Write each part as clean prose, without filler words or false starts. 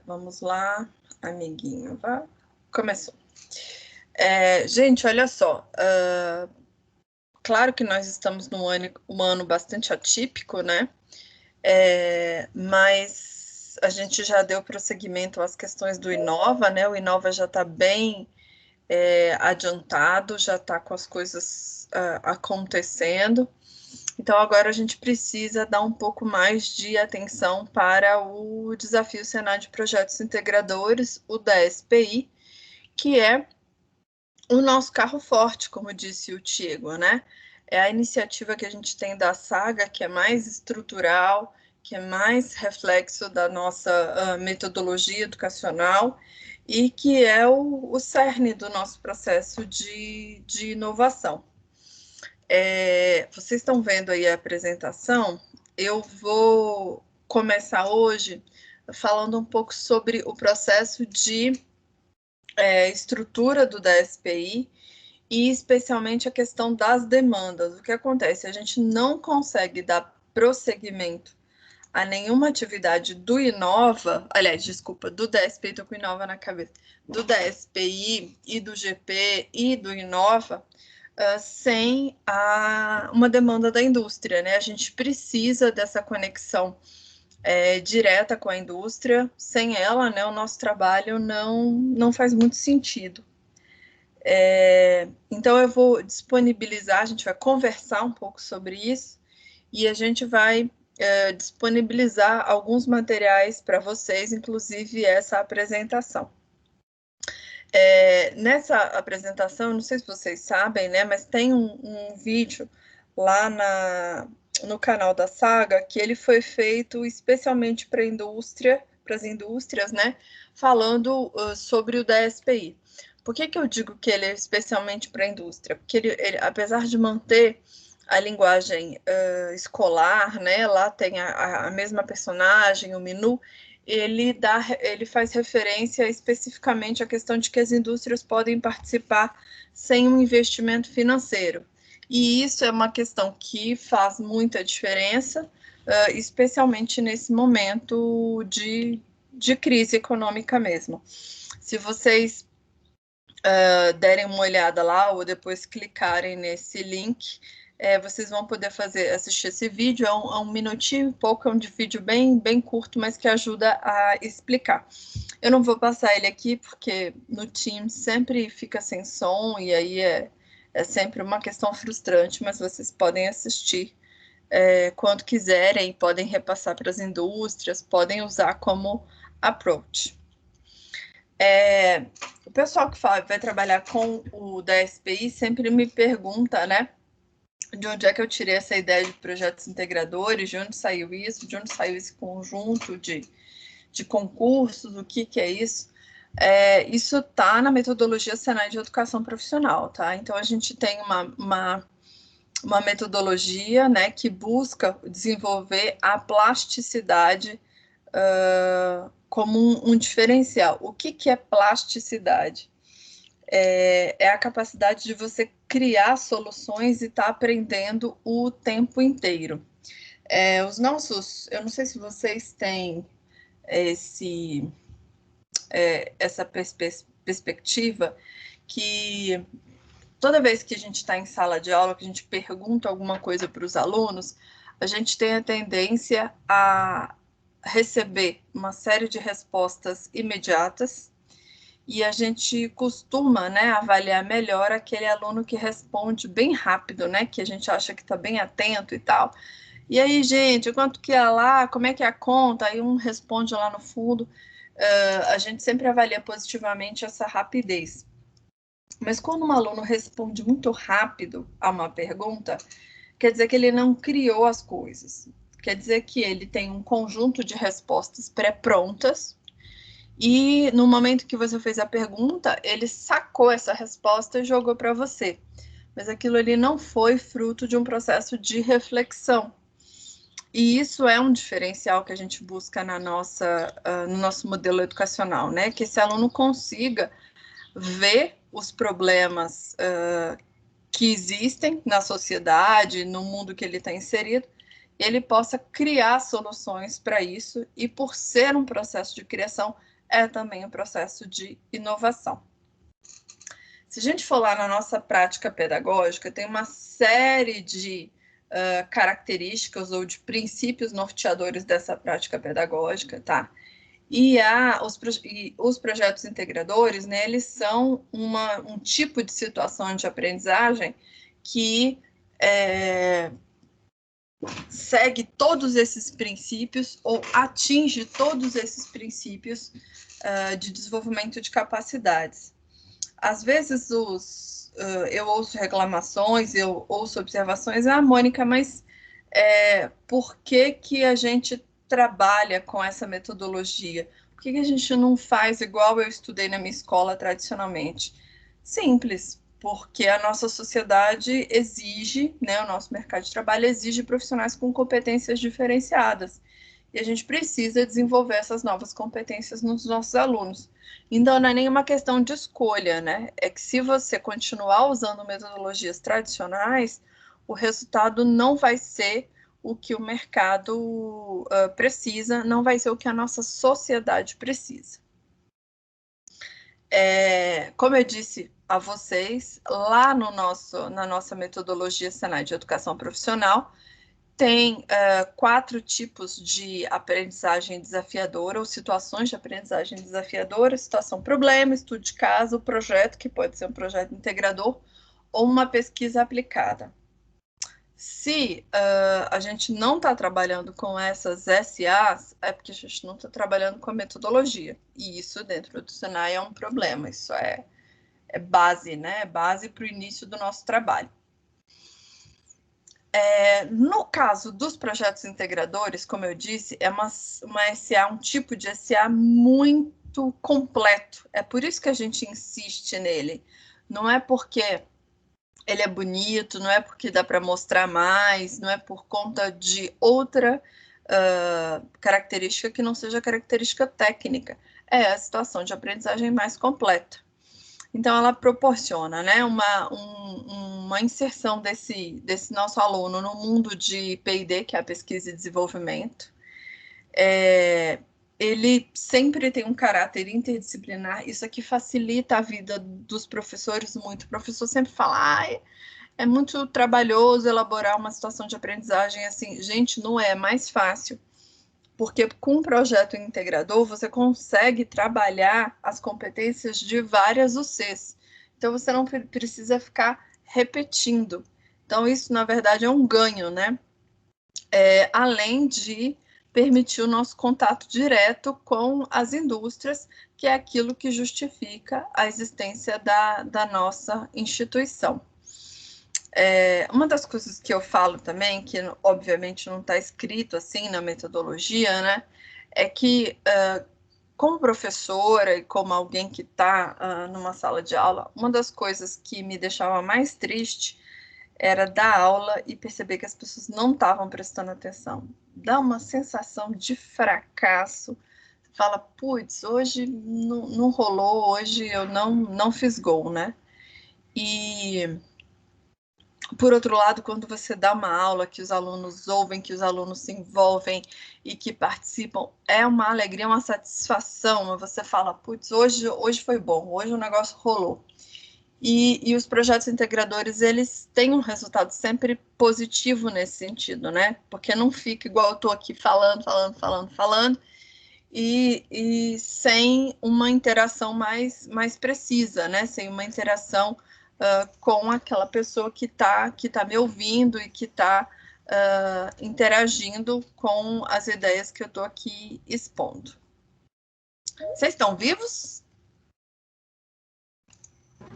Vamos lá, amiguinho, vá. Começou. Gente, olha só. Claro que nós estamos num ano bastante atípico, né? Mas a gente já deu prosseguimento às questões do Inova, né? O Inova já está bem adiantado, já está com as coisas acontecendo. Então, agora a gente precisa dar um pouco mais de atenção para o Desafio Senai de Projetos Integradores, o DSPI, que é o nosso carro forte, como disse o Tiago, né? É a iniciativa que a gente tem da Saga, que é mais estrutural, que é mais reflexo da nossa metodologia educacional e que é o cerne do nosso processo de inovação. Vocês estão vendo aí a apresentação? Eu vou começar hoje falando um pouco sobre o processo de estrutura do DSPI e especialmente a questão das demandas. O que acontece? A gente não consegue dar prosseguimento a nenhuma atividade do Inova, aliás, desculpa, do DSPI, estou com o Inova na cabeça, do DSPI e do GP e do Inova, sem uma demanda da indústria, né? A gente precisa dessa conexão direta com a indústria. Sem ela, né, o nosso trabalho não faz muito sentido. Então, eu vou disponibilizar, a gente vai conversar um pouco sobre isso e a gente vai disponibilizar alguns materiais para vocês, inclusive essa apresentação. Nessa apresentação, não sei se vocês sabem, né, mas tem um vídeo lá no canal da Saga que ele foi feito especialmente para as indústrias, né, falando sobre o DSPI. Por que eu digo que ele é especialmente para a indústria? Porque ele, apesar de manter a linguagem escolar, né, lá tem a mesma personagem, o menu, ele faz referência especificamente à questão de que as indústrias podem participar sem um investimento financeiro. E isso é uma questão que faz muita diferença, especialmente nesse momento de crise econômica mesmo. Se vocês derem uma olhada lá ou depois clicarem nesse link, vocês vão poder assistir esse vídeo. É um minutinho e pouco, é um vídeo bem curto, mas que ajuda a explicar. Eu não vou passar ele aqui porque no Teams sempre fica sem som e aí é sempre uma questão frustrante, mas vocês podem assistir quando quiserem, podem repassar para as indústrias, podem usar como approach. O pessoal que vai trabalhar com o DSPI sempre me pergunta, né, de onde é que eu tirei essa ideia de projetos integradores, de onde saiu isso, de onde saiu esse conjunto de concursos, o que é isso? Isso está na metodologia Senai de Educação Profissional, tá? Então, a gente tem uma metodologia, né, que busca desenvolver a plasticidade como um diferencial. O que é plasticidade? É a capacidade de você criar soluções e estar aprendendo o tempo inteiro. Eu não sei se vocês têm essa perspectiva que toda vez que a gente está em sala de aula, que a gente pergunta alguma coisa para os alunos, a gente tem a tendência a receber uma série de respostas imediatas e a gente costuma, né, avaliar melhor aquele aluno que responde bem rápido, né, que a gente acha que está bem atento e tal. E aí, gente, quanto que é lá? Como é que é a conta? Aí um responde lá no fundo. A gente sempre avalia positivamente essa rapidez. Mas quando um aluno responde muito rápido a uma pergunta, quer dizer que ele não criou as coisas. Quer dizer que ele tem um conjunto de respostas pré-prontas e no momento que você fez a pergunta, ele sacou essa resposta e jogou para você. Mas aquilo ali não foi fruto de um processo de reflexão. E isso é um diferencial que a gente busca no nosso modelo educacional, né? Que esse aluno consiga ver os problemas que existem na sociedade, no mundo que ele está inserido, ele possa criar soluções para isso, e por ser um processo de criação, é também um processo de inovação. Se a gente for lá na nossa prática pedagógica, tem uma série de características ou de princípios norteadores dessa prática pedagógica, tá? E os projetos integradores, né, eles são um tipo de situação de aprendizagem que segue todos esses princípios ou atinge todos esses princípios de desenvolvimento de capacidades. Às vezes eu ouço reclamações, eu ouço observações, Mônica, mas por que a gente trabalha com essa metodologia? Por que a gente não faz igual eu estudei na minha escola tradicionalmente? Simples, porque a nossa sociedade exige, né, o nosso mercado de trabalho exige profissionais com competências diferenciadas. E a gente precisa desenvolver essas novas competências nos nossos alunos. Então, não é nenhuma questão de escolha, né? É que se você continuar usando metodologias tradicionais, o resultado não vai ser o que o mercado precisa, não vai ser o que a nossa sociedade precisa. Como eu disse a vocês, lá na nossa metodologia Senai de Educação Profissional, tem 4 tipos de aprendizagem desafiadora, ou situações de aprendizagem desafiadora: situação problema, estudo de caso, projeto, que pode ser um projeto integrador, ou uma pesquisa aplicada. Se a gente não está trabalhando com essas SAs, é porque a gente não está trabalhando com a metodologia. E isso dentro do Senai é um problema, isso é base, né? Base para o início do nosso trabalho. No caso dos projetos integradores, como eu disse, é uma SA, um tipo de SA muito completo. É por isso que a gente insiste nele. Não é porque ele é bonito, não é porque dá para mostrar mais, não é por conta de outra característica que não seja característica técnica. É a situação de aprendizagem mais completa. Então, ela proporciona, né, uma inserção desse nosso aluno no mundo de P&D, que é a pesquisa e desenvolvimento. Ele sempre tem um caráter interdisciplinar, isso aqui facilita a vida dos professores muito. O professor sempre fala, é muito trabalhoso elaborar uma situação de aprendizagem assim. Gente, não é mais fácil, porque com um projeto integrador você consegue trabalhar as competências de várias UCs. Então, você não precisa ficar repetindo. Então, isso, na verdade, é um ganho, né? Além de permitir o nosso contato direto com as indústrias, que é aquilo que justifica a existência da nossa instituição. Uma das coisas que eu falo também, que obviamente não está escrito assim na metodologia, né, é que como professora e como alguém que está numa sala de aula, uma das coisas que me deixava mais triste era dar aula e perceber que as pessoas não estavam prestando atenção. Dá uma sensação de fracasso. Fala, putz, hoje não rolou, hoje eu não fiz gol, né? E, por outro lado, quando você dá uma aula que os alunos ouvem, que os alunos se envolvem e que participam, é uma alegria, uma satisfação. Você fala, putz, hoje foi bom, hoje o negócio rolou. E os projetos integradores, eles têm um resultado sempre positivo nesse sentido, né? Porque não fica igual eu estou aqui falando, e sem uma interação mais precisa, né? Sem uma interação com aquela pessoa que tá me ouvindo e que está interagindo com as ideias que eu estou aqui expondo. Vocês estão vivos?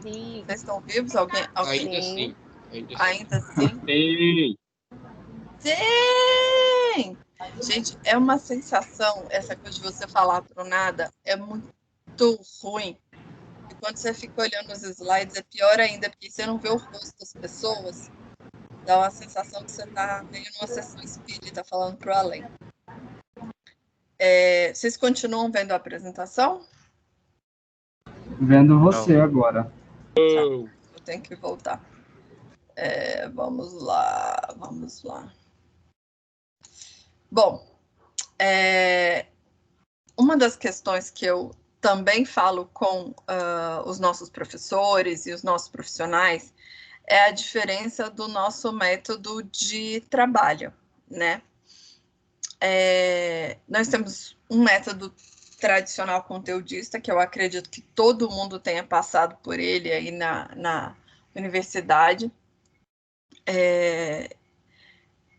Sim. Vocês estão vivos? Alguém? Ainda sim. Ainda sim? Sim. Sim! Gente, é uma sensação, essa coisa de você falar pro nada, é muito ruim. E quando você fica olhando os slides, é pior ainda, porque você não vê o rosto das pessoas, dá uma sensação que você está meio numa sessão espírita falando pro além. Vocês continuam vendo a apresentação? Vendo você agora. Tá, eu tenho que voltar. Vamos lá. Bom, uma das questões que eu também falo com os nossos professores e os nossos profissionais é a diferença do nosso método de trabalho, né? Nós temos um método tradicional conteudista, que eu acredito que todo mundo tenha passado por ele aí na universidade.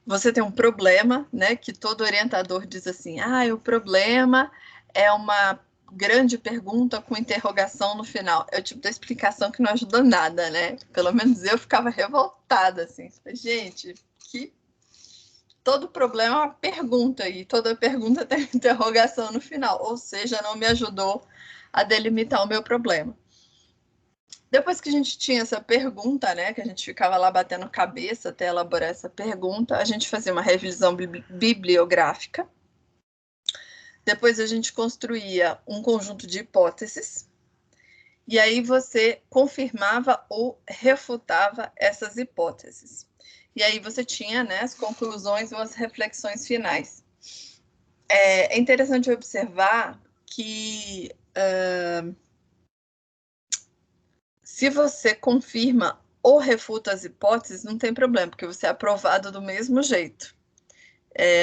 Você tem um problema, né? Que todo orientador diz assim: o problema é uma grande pergunta com interrogação no final. É o tipo da explicação que não ajuda nada, né? Pelo menos eu ficava revoltada, assim. Gente, que todo problema é uma pergunta, e toda pergunta tem interrogação no final. Ou seja, não me ajudou a delimitar o meu problema. Depois que a gente tinha essa pergunta, né, que a gente ficava lá batendo cabeça até elaborar essa pergunta, a gente fazia uma revisão bibliográfica. Depois a gente construía um conjunto de hipóteses, e aí você confirmava ou refutava essas hipóteses. E aí você tinha, né, as conclusões ou as reflexões finais. É interessante observar que se você confirma ou refuta as hipóteses, não tem problema, porque você é aprovado do mesmo jeito.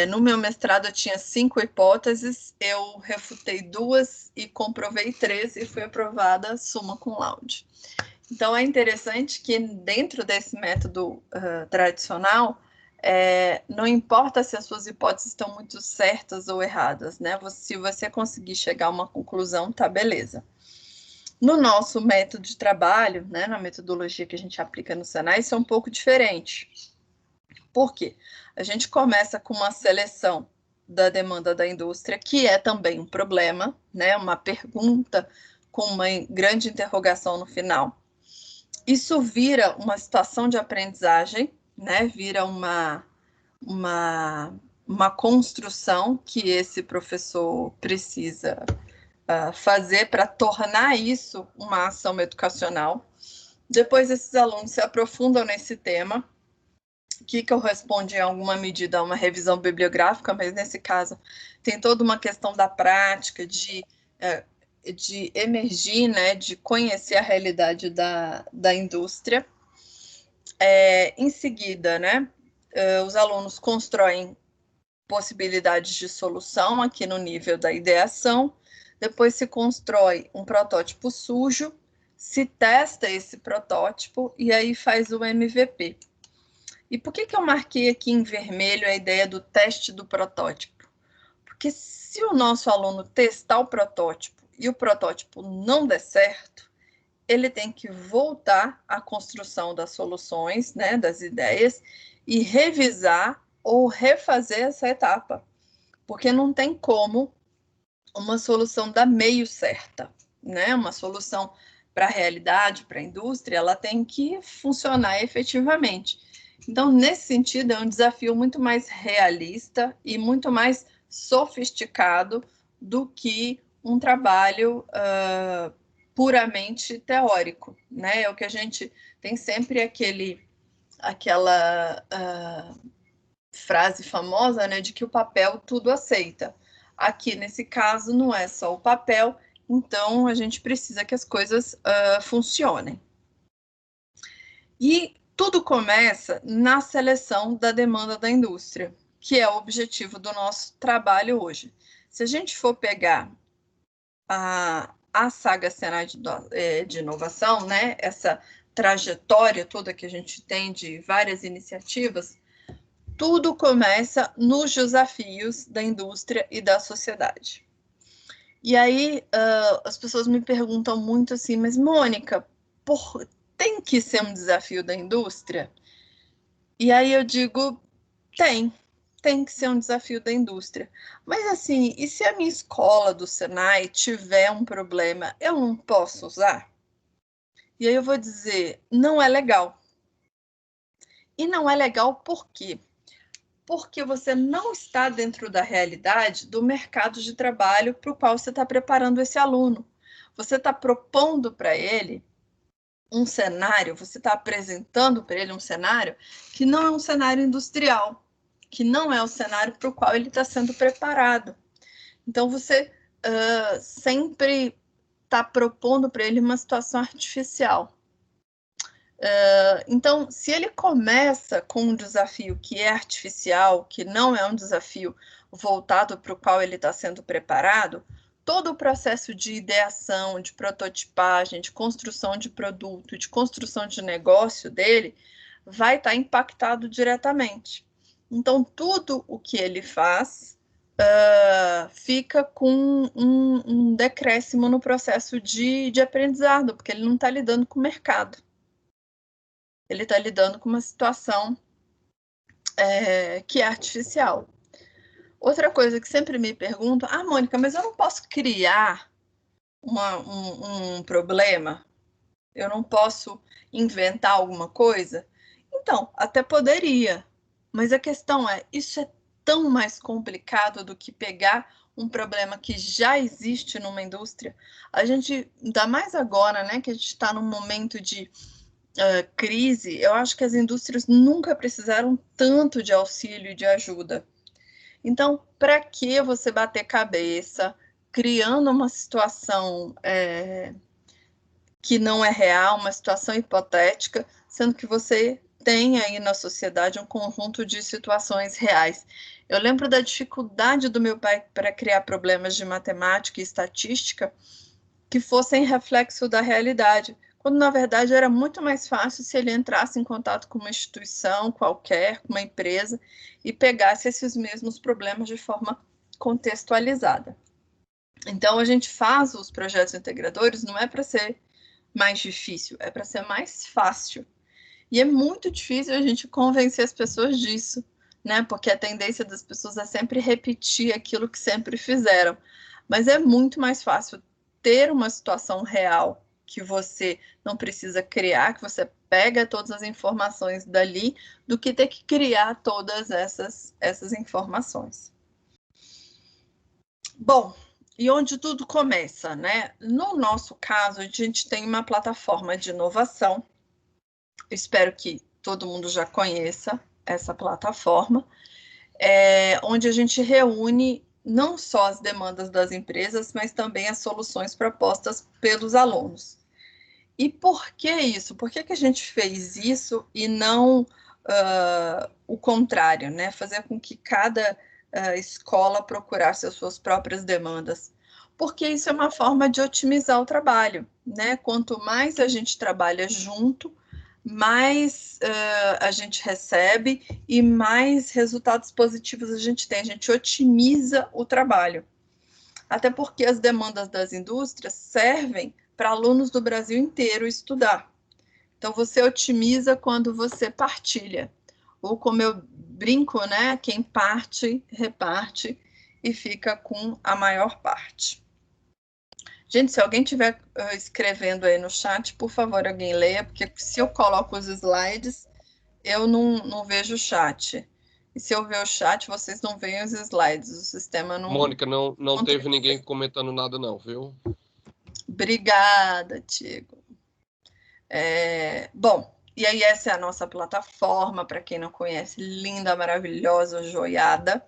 No meu mestrado eu tinha 5 hipóteses, eu refutei 2 e comprovei 3 e fui aprovada summa cum laude. Então é interessante que dentro desse método tradicional, não importa se as suas hipóteses estão muito certas ou erradas, né? Se você conseguir chegar a uma conclusão, tá beleza. No nosso método de trabalho, né, na metodologia que a gente aplica no Senai, isso é um pouco diferente. Por quê? A gente começa com uma seleção da demanda da indústria, que é também um problema, né, uma pergunta com uma grande interrogação no final. Isso vira uma situação de aprendizagem, né, vira uma construção que esse professor precisa fazer para tornar isso uma ação educacional. Depois esses alunos se aprofundam nesse tema, que corresponde em alguma medida a uma revisão bibliográfica, mas nesse caso tem toda uma questão da prática, de emergir, né, de conhecer a realidade da indústria. Em seguida, né, os alunos constroem possibilidades de solução aqui no nível da ideação, depois se constrói um protótipo sujo, se testa esse protótipo e aí faz o MVP. E por que eu marquei aqui em vermelho a ideia do teste do protótipo? Porque se o nosso aluno testar o protótipo e o protótipo não der certo, ele tem que voltar à construção das soluções, né, das ideias, e revisar ou refazer essa etapa. Porque não tem como uma solução dar meio certa, né? Uma solução para a realidade, para a indústria, ela tem que funcionar efetivamente. Então, nesse sentido, é um desafio muito mais realista e muito mais sofisticado do que um trabalho puramente teórico, né? É o que a gente tem sempre aquela frase famosa, né, de que o papel tudo aceita. Aqui, nesse caso, não é só o papel, então a gente precisa que as coisas funcionem. E tudo começa na seleção da demanda da indústria, que é o objetivo do nosso trabalho hoje. Se a gente for pegar a saga Senai de inovação, né, essa trajetória toda que a gente tem de várias iniciativas, tudo começa nos desafios da indústria e da sociedade. E aí as pessoas me perguntam muito assim, mas Mônica, tem que ser um desafio da indústria? E aí eu digo, tem que ser um desafio da indústria. Mas assim, e se a minha escola do Senai tiver um problema, eu não posso usar? E aí eu vou dizer, não é legal. E não é legal por quê? Porque você não está dentro da realidade do mercado de trabalho para o qual você está preparando esse aluno. Você está propondo para ele um cenário, você está apresentando para ele um cenário que não é um cenário industrial, que não é o cenário para o qual ele está sendo preparado. Então, você sempre está propondo para ele uma situação artificial. Então, se ele começa com um desafio que é artificial, que não é um desafio voltado para o qual ele está sendo preparado, todo o processo de ideação, de prototipagem, de construção de produto, de construção de negócio dele, vai estar impactado diretamente. Então, tudo o que ele faz fica com um decréscimo no processo de aprendizado, porque ele não está lidando com o mercado. Ele está lidando com uma situação que é artificial. Outra coisa que sempre me perguntam, Mônica, mas eu não posso criar um problema? Eu não posso inventar alguma coisa? Então, até poderia, mas a questão é, isso é tão mais complicado do que pegar um problema que já existe numa indústria. A gente, ainda mais agora, né, que a gente está num momento de crise, eu acho que as indústrias nunca precisaram tanto de auxílio e de ajuda. Então, para que você bater cabeça, criando uma situação que não é real, uma situação hipotética, sendo que você tem aí na sociedade um conjunto de situações reais. Eu lembro da dificuldade do meu pai para criar problemas de matemática e estatística que fossem reflexo da realidade, quando na verdade era muito mais fácil se ele entrasse em contato com uma instituição qualquer, com uma empresa, e pegasse esses mesmos problemas de forma contextualizada. Então, a gente faz os projetos integradores, não é para ser mais difícil, é para ser mais fácil. E é muito difícil a gente convencer as pessoas disso, né? Porque a tendência das pessoas é sempre repetir aquilo que sempre fizeram. Mas é muito mais fácil ter uma situação real que você não precisa criar, que você pega todas as informações dali, do que ter que criar todas essas informações. Bom, e onde tudo começa, né? No nosso caso, a gente tem uma plataforma de inovação. Eu espero que todo mundo já conheça essa plataforma, onde a gente reúne não só as demandas das empresas, mas também as soluções propostas pelos alunos. E por que isso? Por que a gente fez isso e não o contrário, né? Fazer com que cada escola procurasse as suas próprias demandas? Porque isso é uma forma de otimizar o trabalho, né? Quanto mais a gente trabalha junto, mais a gente recebe e mais resultados positivos a gente tem. A gente otimiza o trabalho. Até porque as demandas das indústrias servem para alunos do Brasil inteiro estudar. Então, você otimiza quando você partilha. Ou como eu brinco, né? Quem parte, reparte e fica com a maior parte. Gente, se alguém estiver escrevendo aí no chat, por favor, alguém leia, porque se eu coloco os slides, eu não vejo o chat. E se eu ver o chat, vocês não veem os slides. O sistema não... Mônica, não teve ninguém comentando nada não, viu? Obrigada, Tiago. Bom, e aí essa é a nossa plataforma, para quem não conhece, linda, maravilhosa, joiada.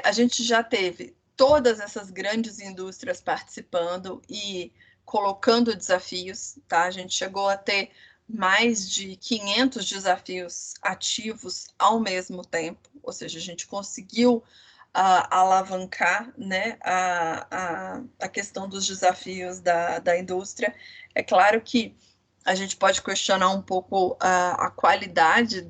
A gente já teve todas essas grandes indústrias participando e colocando desafios, tá? A gente chegou a ter mais de 500 desafios ativos ao mesmo tempo, ou seja, a gente conseguiu alavancar, né, a questão dos desafios da indústria. É claro que a gente pode questionar um pouco a qualidade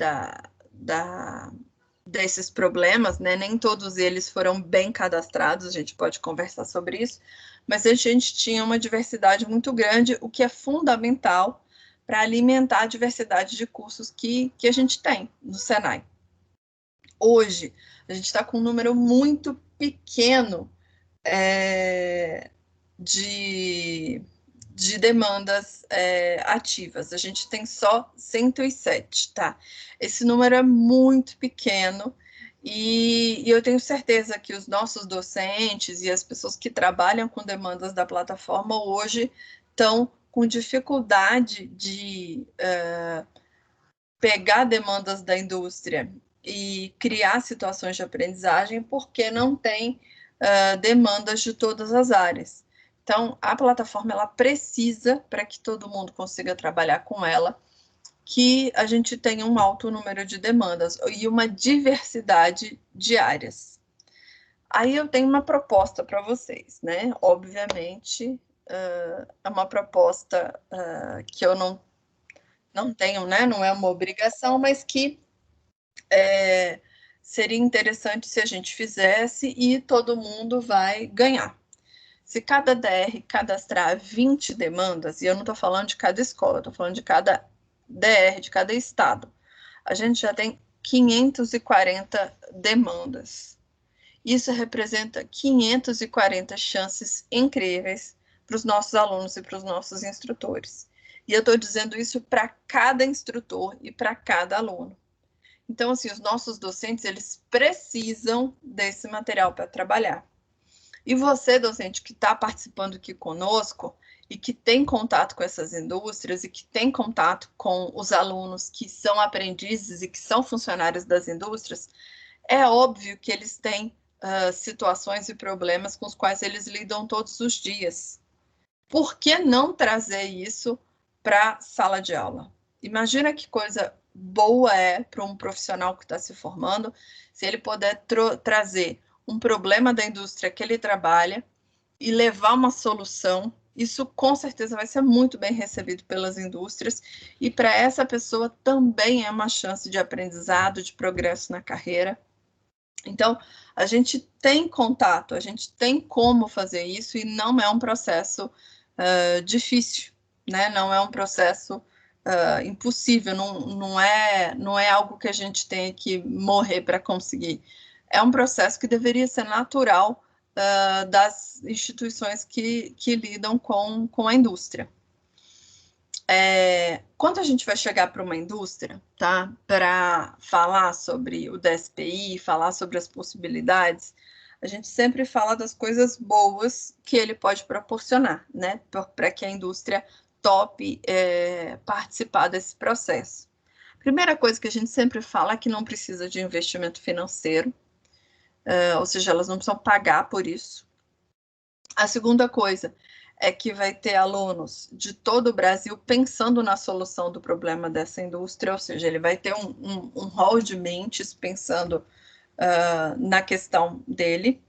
desses problemas, né? Nem todos eles foram bem cadastrados, a gente pode conversar sobre isso, mas a gente tinha uma diversidade muito grande, o que é fundamental para alimentar a diversidade de cursos que a gente tem no Senai. Hoje, a gente está com um número muito pequeno de demandas ativas. A gente tem só 107, tá? Esse número é muito pequeno e eu tenho certeza que os nossos docentes e as pessoas que trabalham com demandas da plataforma hoje estão com dificuldade de pegar demandas da indústria e criar situações de aprendizagem, porque não tem demandas de todas as áreas. Então, a plataforma ela precisa, para que todo mundo consiga trabalhar com ela, que a gente tenha um alto número de demandas e uma diversidade de áreas. Aí eu tenho uma proposta para vocês, né? Obviamente, é uma proposta que eu não tenho, né? Não é uma obrigação, mas que seria interessante se a gente fizesse e todo mundo vai ganhar. Se cada DR cadastrar 20 demandas, e eu não estou falando de cada escola, estou falando de cada DR, de cada estado, a gente já tem 540 demandas. Isso representa 540 chances incríveis para os nossos alunos e para os nossos instrutores. E eu estou dizendo isso para cada instrutor e para cada aluno. Então, assim, os nossos docentes, eles precisam desse material para trabalhar. E você, docente, que está participando aqui conosco e que tem contato com essas indústrias e que tem contato com os alunos que são aprendizes e que são funcionários das indústrias, é óbvio que eles têm situações e problemas com os quais eles lidam todos os dias. Por que não trazer isso para a sala de aula? Imagina que coisa boa é para um profissional que está se formando, se ele puder trazer um problema da indústria que ele trabalha e levar uma solução. Isso com certeza vai ser muito bem recebido pelas indústrias e para essa pessoa também é uma chance de aprendizado, de progresso na carreira. Então, a gente tem contato, a gente tem como fazer isso e não é um processo difícil, né? Não é um processo impossível, não é algo que a gente tenha que morrer para conseguir. É um processo que deveria ser natural das instituições que lidam com a indústria. Quando a gente vai chegar para uma indústria, tá? Para falar sobre o DSPI, falar sobre as possibilidades, a gente sempre fala das coisas boas que ele pode proporcionar, né? Para que a indústria tope participar desse processo. Primeira coisa que a gente sempre fala é que não precisa de investimento financeiro, ou seja, elas não precisam pagar por isso. A segunda coisa é que vai ter alunos de todo o Brasil pensando na solução do problema dessa indústria, ou seja, ele vai ter um hall de mentes pensando na questão dele.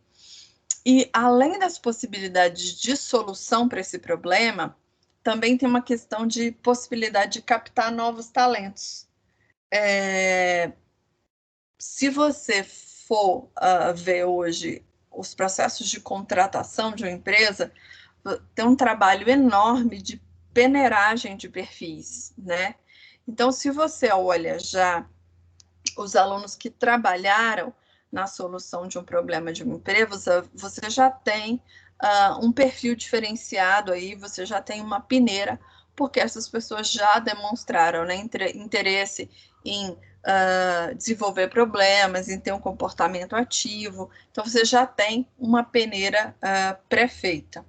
E além das possibilidades de solução para esse problema, também tem uma questão de possibilidade de captar novos talentos. Se você for ver hoje os processos de contratação de uma empresa, tem um trabalho enorme de peneiragem de perfis, né? Então, se você olha já os alunos que trabalharam na solução de um problema de uma empresa, você já tem um perfil diferenciado aí, você já tem uma peneira, porque essas pessoas já demonstraram, né, interesse em desenvolver problemas, em ter um comportamento ativo. Então, você já tem uma peneira pré-feita.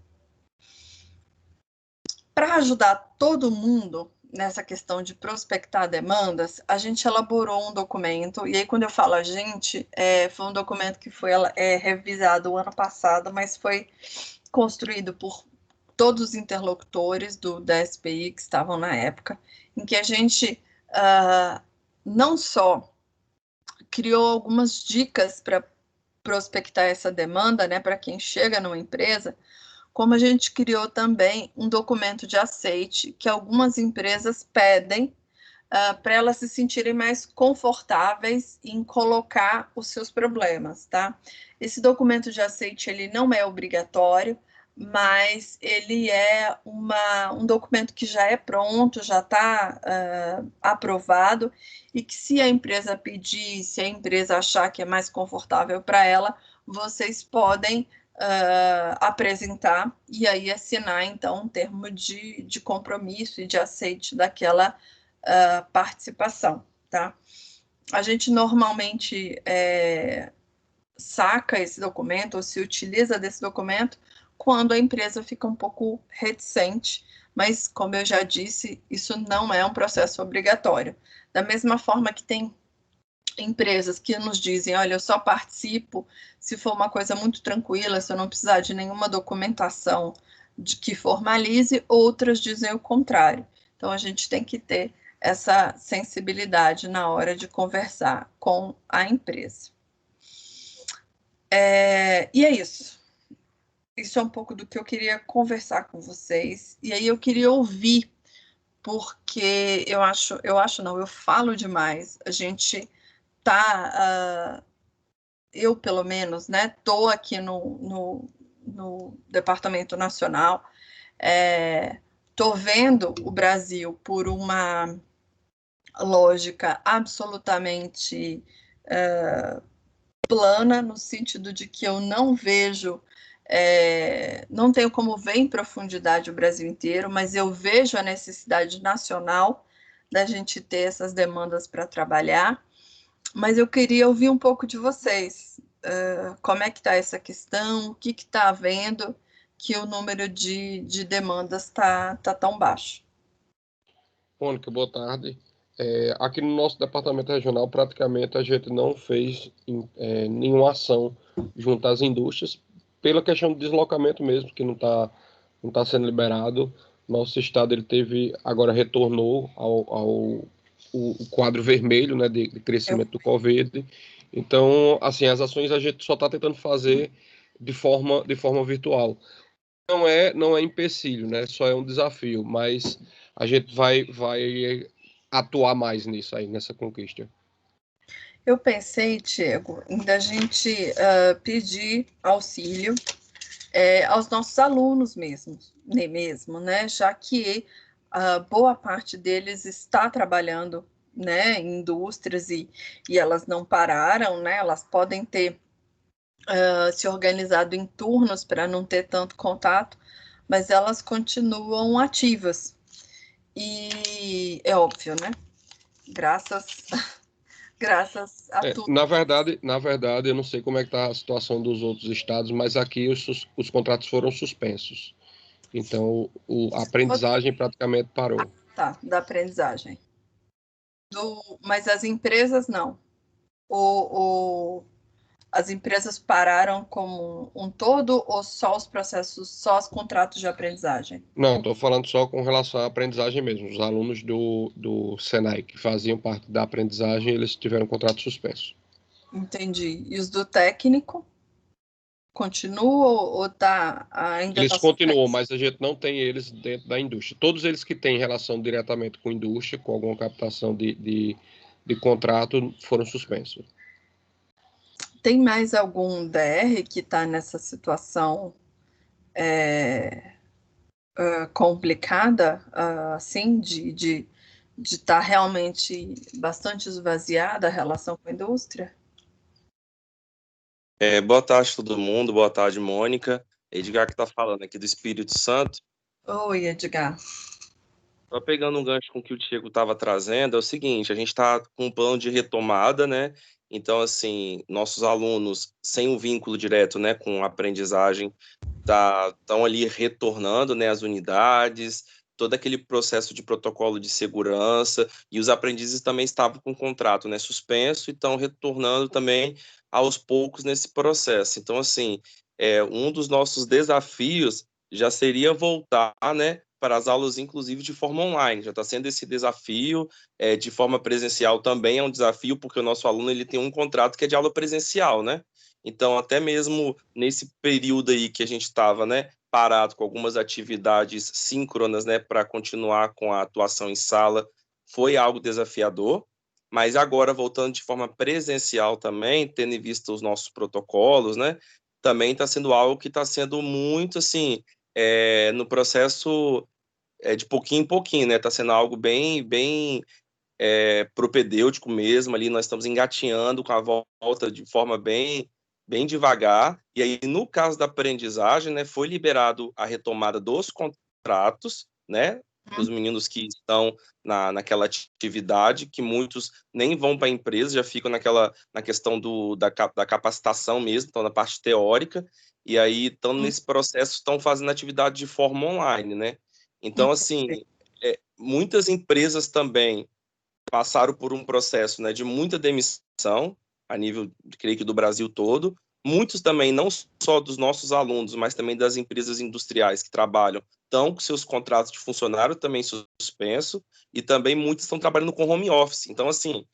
Para ajudar todo mundo nessa questão de prospectar demandas, a gente elaborou um documento, e aí quando eu falo a gente, foi um documento que foi revisado o ano passado, mas foi construído por todos os interlocutores do DSPI que estavam na época, em que a gente não só criou algumas dicas para prospectar essa demanda, né, para quem chega numa empresa, como a gente criou também um documento de aceite que algumas empresas pedem para elas se sentirem mais confortáveis em colocar os seus problemas, tá? Esse documento de aceite, ele não é obrigatório, mas ele é um documento que já é pronto, já está aprovado, e que se a empresa pedir, se a empresa achar que é mais confortável para ela, vocês podem apresentar e aí assinar, então, um termo de compromisso e de aceite daquela participação, tá? A gente normalmente saca esse documento ou se utiliza desse documento quando a empresa fica um pouco reticente, mas, como eu já disse, isso não é um processo obrigatório. Da mesma forma que tem empresas que nos dizem, olha, eu só participo se for uma coisa muito tranquila, se eu não precisar de nenhuma documentação de que formalize, outras dizem o contrário. Então, a gente tem que ter essa sensibilidade na hora de conversar com a empresa. E é isso. Isso é um pouco do que eu queria conversar com vocês. E aí eu queria ouvir, porque eu falo demais. A gente tá, eu pelo menos, né, tô aqui no Departamento Nacional, tô vendo o Brasil por uma lógica absolutamente plana, no sentido de que eu não vejo, não tenho como ver em profundidade o Brasil inteiro, mas eu vejo a necessidade nacional da gente ter essas demandas para trabalhar. Mas eu queria ouvir um pouco de vocês. Como é que está essa questão? O que está havendo que o número de demandas está tão baixo? Mônica, boa tarde. Aqui no nosso departamento regional, praticamente a gente não fez nenhuma ação junto às indústrias, pela questão do deslocamento mesmo, que não tá sendo liberado. Nosso estado ele agora retornou ao o quadro vermelho, né, de crescimento do Covid. Então, assim, as ações a gente só está tentando fazer de forma virtual. Não é empecilho, né? Só é um desafio, mas a gente vai atuar mais nisso aí, nessa conquista. Eu pensei, Diego, em da gente pedir auxílio aos nossos alunos mesmo, né? Já que boa parte deles está trabalhando, né, em indústrias e elas não pararam, né? Elas podem ter se organizado em turnos para não ter tanto contato, mas elas continuam ativas. E é óbvio, né? Graças, graças a tudo. Na verdade, eu não sei como é que está a situação dos outros estados, mas aqui os contratos foram suspensos. Então, a aprendizagem praticamente parou. Tá, da aprendizagem. Mas as empresas não. As empresas pararam como um todo ou só os processos, só os contratos de aprendizagem? Não, estou falando só com relação à aprendizagem mesmo. Os alunos do Senai que faziam parte da aprendizagem, eles tiveram contrato suspenso. Entendi. E os do técnico? Continua ou ainda Eles está continuam, suspenso? mas a gente não tem eles dentro da indústria. Todos eles que têm relação diretamente com a indústria, com alguma captação de contrato, foram suspensos. Tem mais algum DR que está nessa situação complicada, assim, de estar realmente bastante esvaziada a relação com a indústria? Boa tarde, todo mundo. Boa tarde, Mônica. Edgar que está falando aqui do Espírito Santo. Oi, Edgar. Só pegando um gancho com o que o Diego estava trazendo, é o seguinte, a gente está com um plano de retomada, né? Então, assim, nossos alunos, sem um vínculo direto, né, com a aprendizagem, estão ali retornando, né, às unidades, todo aquele processo de protocolo de segurança, e os aprendizes também estavam com o contrato, né, suspenso, e estão retornando também aos poucos nesse processo. Então, assim, um dos nossos desafios já seria voltar, né, para as aulas, inclusive, de forma online. Já está sendo esse desafio, de forma presencial também é um desafio, porque o nosso aluno ele tem um contrato que é de aula presencial, né? Então, até mesmo nesse período aí que a gente estava, né, parado com algumas atividades síncronas, né, para continuar com a atuação em sala, foi algo desafiador, mas agora, voltando de forma presencial também, tendo em vista os nossos protocolos, né, também está sendo algo que está sendo muito, assim, no processo de pouquinho em pouquinho, né, está sendo algo bem propedêutico mesmo, ali nós estamos engatinhando com a volta de forma bem devagar, e aí no caso da aprendizagem, né, foi liberado a retomada dos contratos, né, os meninos que estão naquela atividade, que muitos nem vão para a empresa, já ficam na questão da capacitação mesmo, estão na parte teórica, e aí estão nesse processo, estão fazendo atividade de forma online, né? Então, assim, muitas empresas também passaram por um processo, né, de muita demissão a nível, creio que do Brasil todo. Muitos também, não só dos nossos alunos, mas também das empresas industriais que trabalham, estão com seus contratos de funcionário também suspenso, e também muitos estão trabalhando com home office. Então, assim,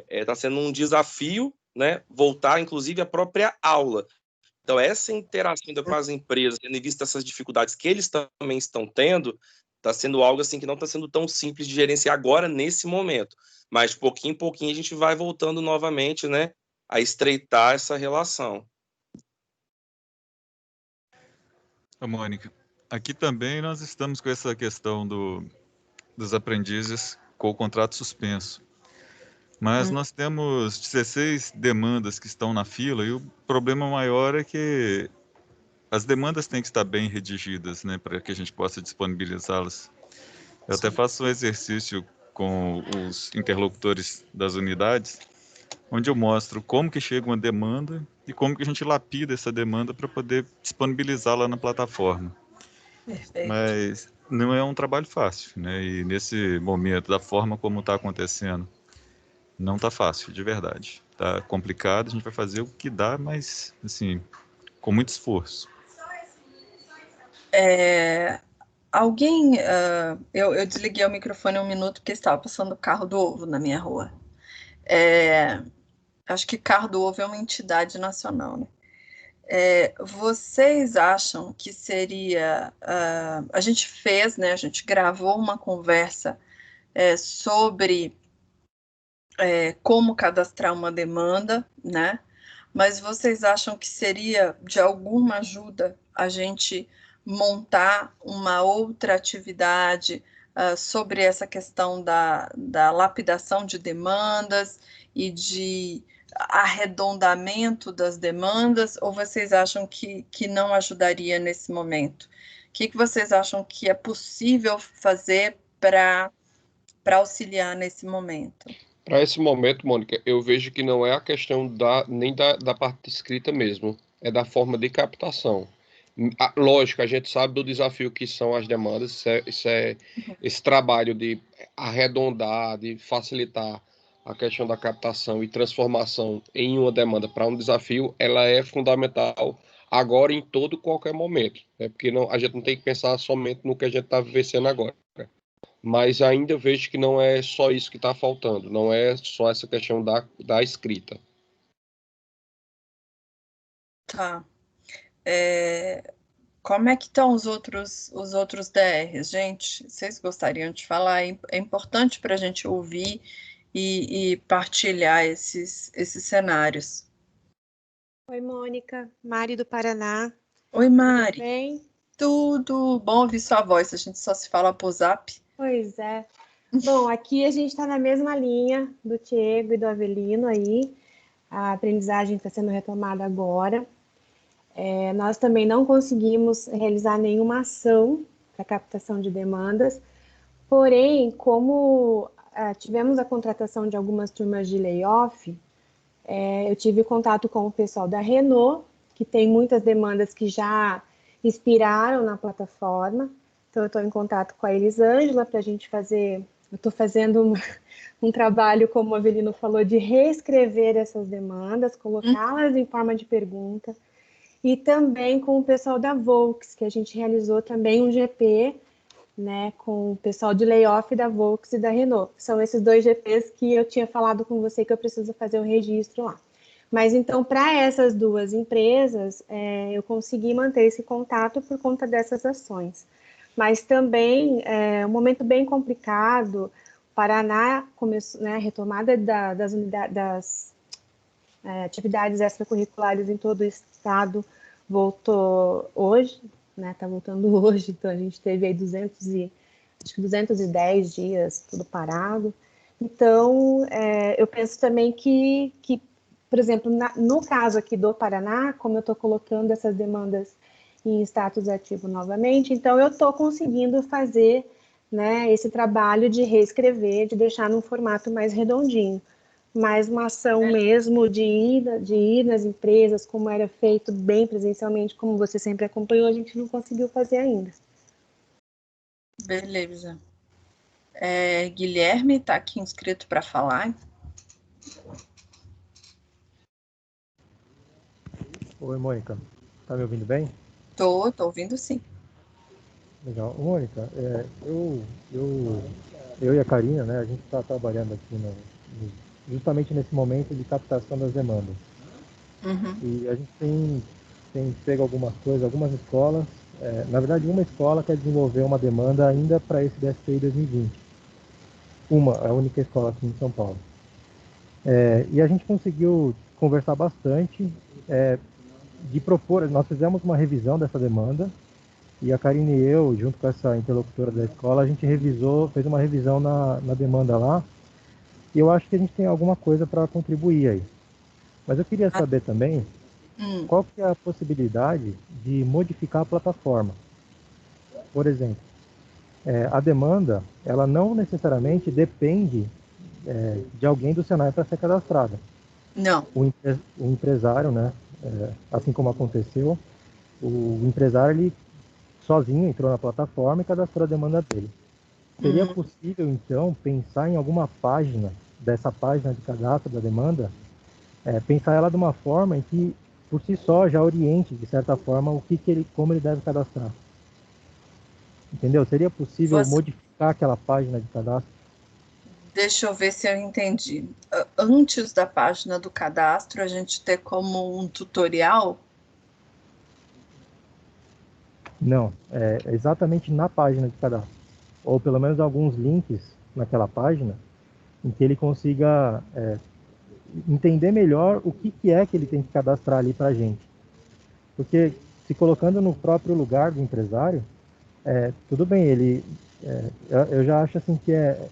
está sendo um desafio, né, voltar, inclusive, à própria aula. Então, essa interação ainda com as empresas, tendo em vista essas dificuldades que eles também estão tendo, está sendo algo assim que não está sendo tão simples de gerenciar agora, nesse momento. Mas, de pouquinho em pouquinho, a gente vai voltando novamente, né, a estreitar essa relação. Mônica, aqui também nós estamos com essa questão dos aprendizes com o contrato suspenso. Mas nós temos 16 demandas que estão na fila, e o problema maior é que as demandas têm que estar bem redigidas, né, para que a gente possa disponibilizá-las. Eu até faço um exercício com os interlocutores das unidades, onde eu mostro como que chega uma demanda e como que a gente lapida essa demanda para poder disponibilizá-la na plataforma. Perfeito. Mas não é um trabalho fácil, né? E nesse momento, da forma como está acontecendo, não está fácil, de verdade. Está complicado, a gente vai fazer o que dá, mas, assim, com muito esforço. Alguém... eu desliguei o microfone um minuto porque estava passando o carro do ovo na minha rua. Acho que carro do ovo é uma entidade nacional, né? Vocês acham que seria... a gente fez, né? A gente gravou uma conversa sobre como cadastrar uma demanda, né? Mas vocês acham que seria de alguma ajuda a gente montar uma outra atividade sobre essa questão da lapidação de demandas e de arredondamento das demandas, ou vocês acham que não ajudaria nesse momento? O que vocês acham que é possível fazer para auxiliar nesse momento? Para esse momento, Mônica, eu vejo que não é a questão nem da parte escrita mesmo, é da forma de captação. Lógico, a gente sabe do desafio que são as demandas, esse trabalho de arredondar, de facilitar a questão da captação e transformação em uma demanda para um desafio, ela é fundamental agora em todo qualquer momento, né? Porque a gente não tem que pensar somente no que a gente está vivenciando agora. Mas ainda vejo que não é só isso que está faltando, não é só essa questão da escrita. Tá. Como é que estão os outros DRs, gente? Vocês gostariam de falar? É importante para a gente ouvir e partilhar esses cenários. Oi, Mônica, Mari do Paraná. Oi, Mari. Tudo bem? Tudo bom ouvir sua voz, a gente só se fala por zap. Pois é. Bom, aqui a gente está na mesma linha do Diego e do Avelino aí. A aprendizagem está sendo retomada agora. Nós também não conseguimos realizar nenhuma ação para captação de demandas, porém, como tivemos a contratação de algumas turmas de layoff, eu tive contato com o pessoal da Renault, que tem muitas demandas que já expiraram na plataforma. Então, eu estou em contato com a Elisângela para a gente fazer... Eu estou fazendo um trabalho, como o Avelino falou, de reescrever essas demandas, colocá-las em forma de pergunta. E também com o pessoal da Volks, que a gente realizou também um GP, né, com o pessoal de layoff da Volks e da Renault. São esses dois GPs que eu tinha falado com você que eu preciso fazer o registro lá. Mas então, para essas duas empresas, eu consegui manter esse contato por conta dessas ações. Mas também é um momento bem complicado. O Paraná começou, né, a retomada das atividades extracurriculares em todo o estado voltou hoje, né? Tá voltando hoje, então a gente teve aí 210 dias tudo parado. Então, eu penso também que por exemplo, no caso aqui do Paraná, como eu estou colocando essas demandas em status ativo novamente, então eu estou conseguindo fazer, né, esse trabalho de reescrever, de deixar num formato mais redondinho. Mas uma ação mesmo de ir nas empresas, como era feito bem presencialmente, como você sempre acompanhou, a gente não conseguiu fazer ainda. Beleza. Guilherme está aqui inscrito para falar. Oi, Mônica. Tá me ouvindo bem? Tô ouvindo sim. Legal. Mônica, eu e a Karina, né, a gente está trabalhando aqui justamente nesse momento de captação das demandas. Uhum. E a gente tem pego algumas coisas, algumas escolas. Na verdade, uma escola quer desenvolver uma demanda ainda para esse DSPI 2020. É a única escola aqui em São Paulo. E a gente conseguiu conversar bastante, de propor, nós fizemos uma revisão dessa demanda, e a Karine e eu, junto com essa interlocutora da escola, a gente fez uma revisão na demanda lá, e eu acho que a gente tem alguma coisa para contribuir aí. Mas eu queria saber também qual que é a possibilidade de modificar a plataforma. Por exemplo, a demanda, ela não necessariamente depende de alguém do Senai para ser cadastrada. Não. O empresário, né, assim como aconteceu, o empresário, ele sozinho entrou na plataforma e cadastrou a demanda dele. Seria possível, então, pensar em alguma página, dessa página de cadastro da demanda, pensar ela de uma forma em que, por si só, já oriente, de certa forma, como ele deve cadastrar. Entendeu? Seria possível modificar aquela página de cadastro? Deixa eu ver se eu entendi. Antes da página do cadastro, a gente ter como um tutorial? Não, exatamente na página de cadastro. Ou pelo menos alguns links naquela página, em que ele consiga entender melhor o que é que ele tem que cadastrar ali para a gente. Porque se colocando no próprio lugar do empresário, tudo bem, eu já acho assim que é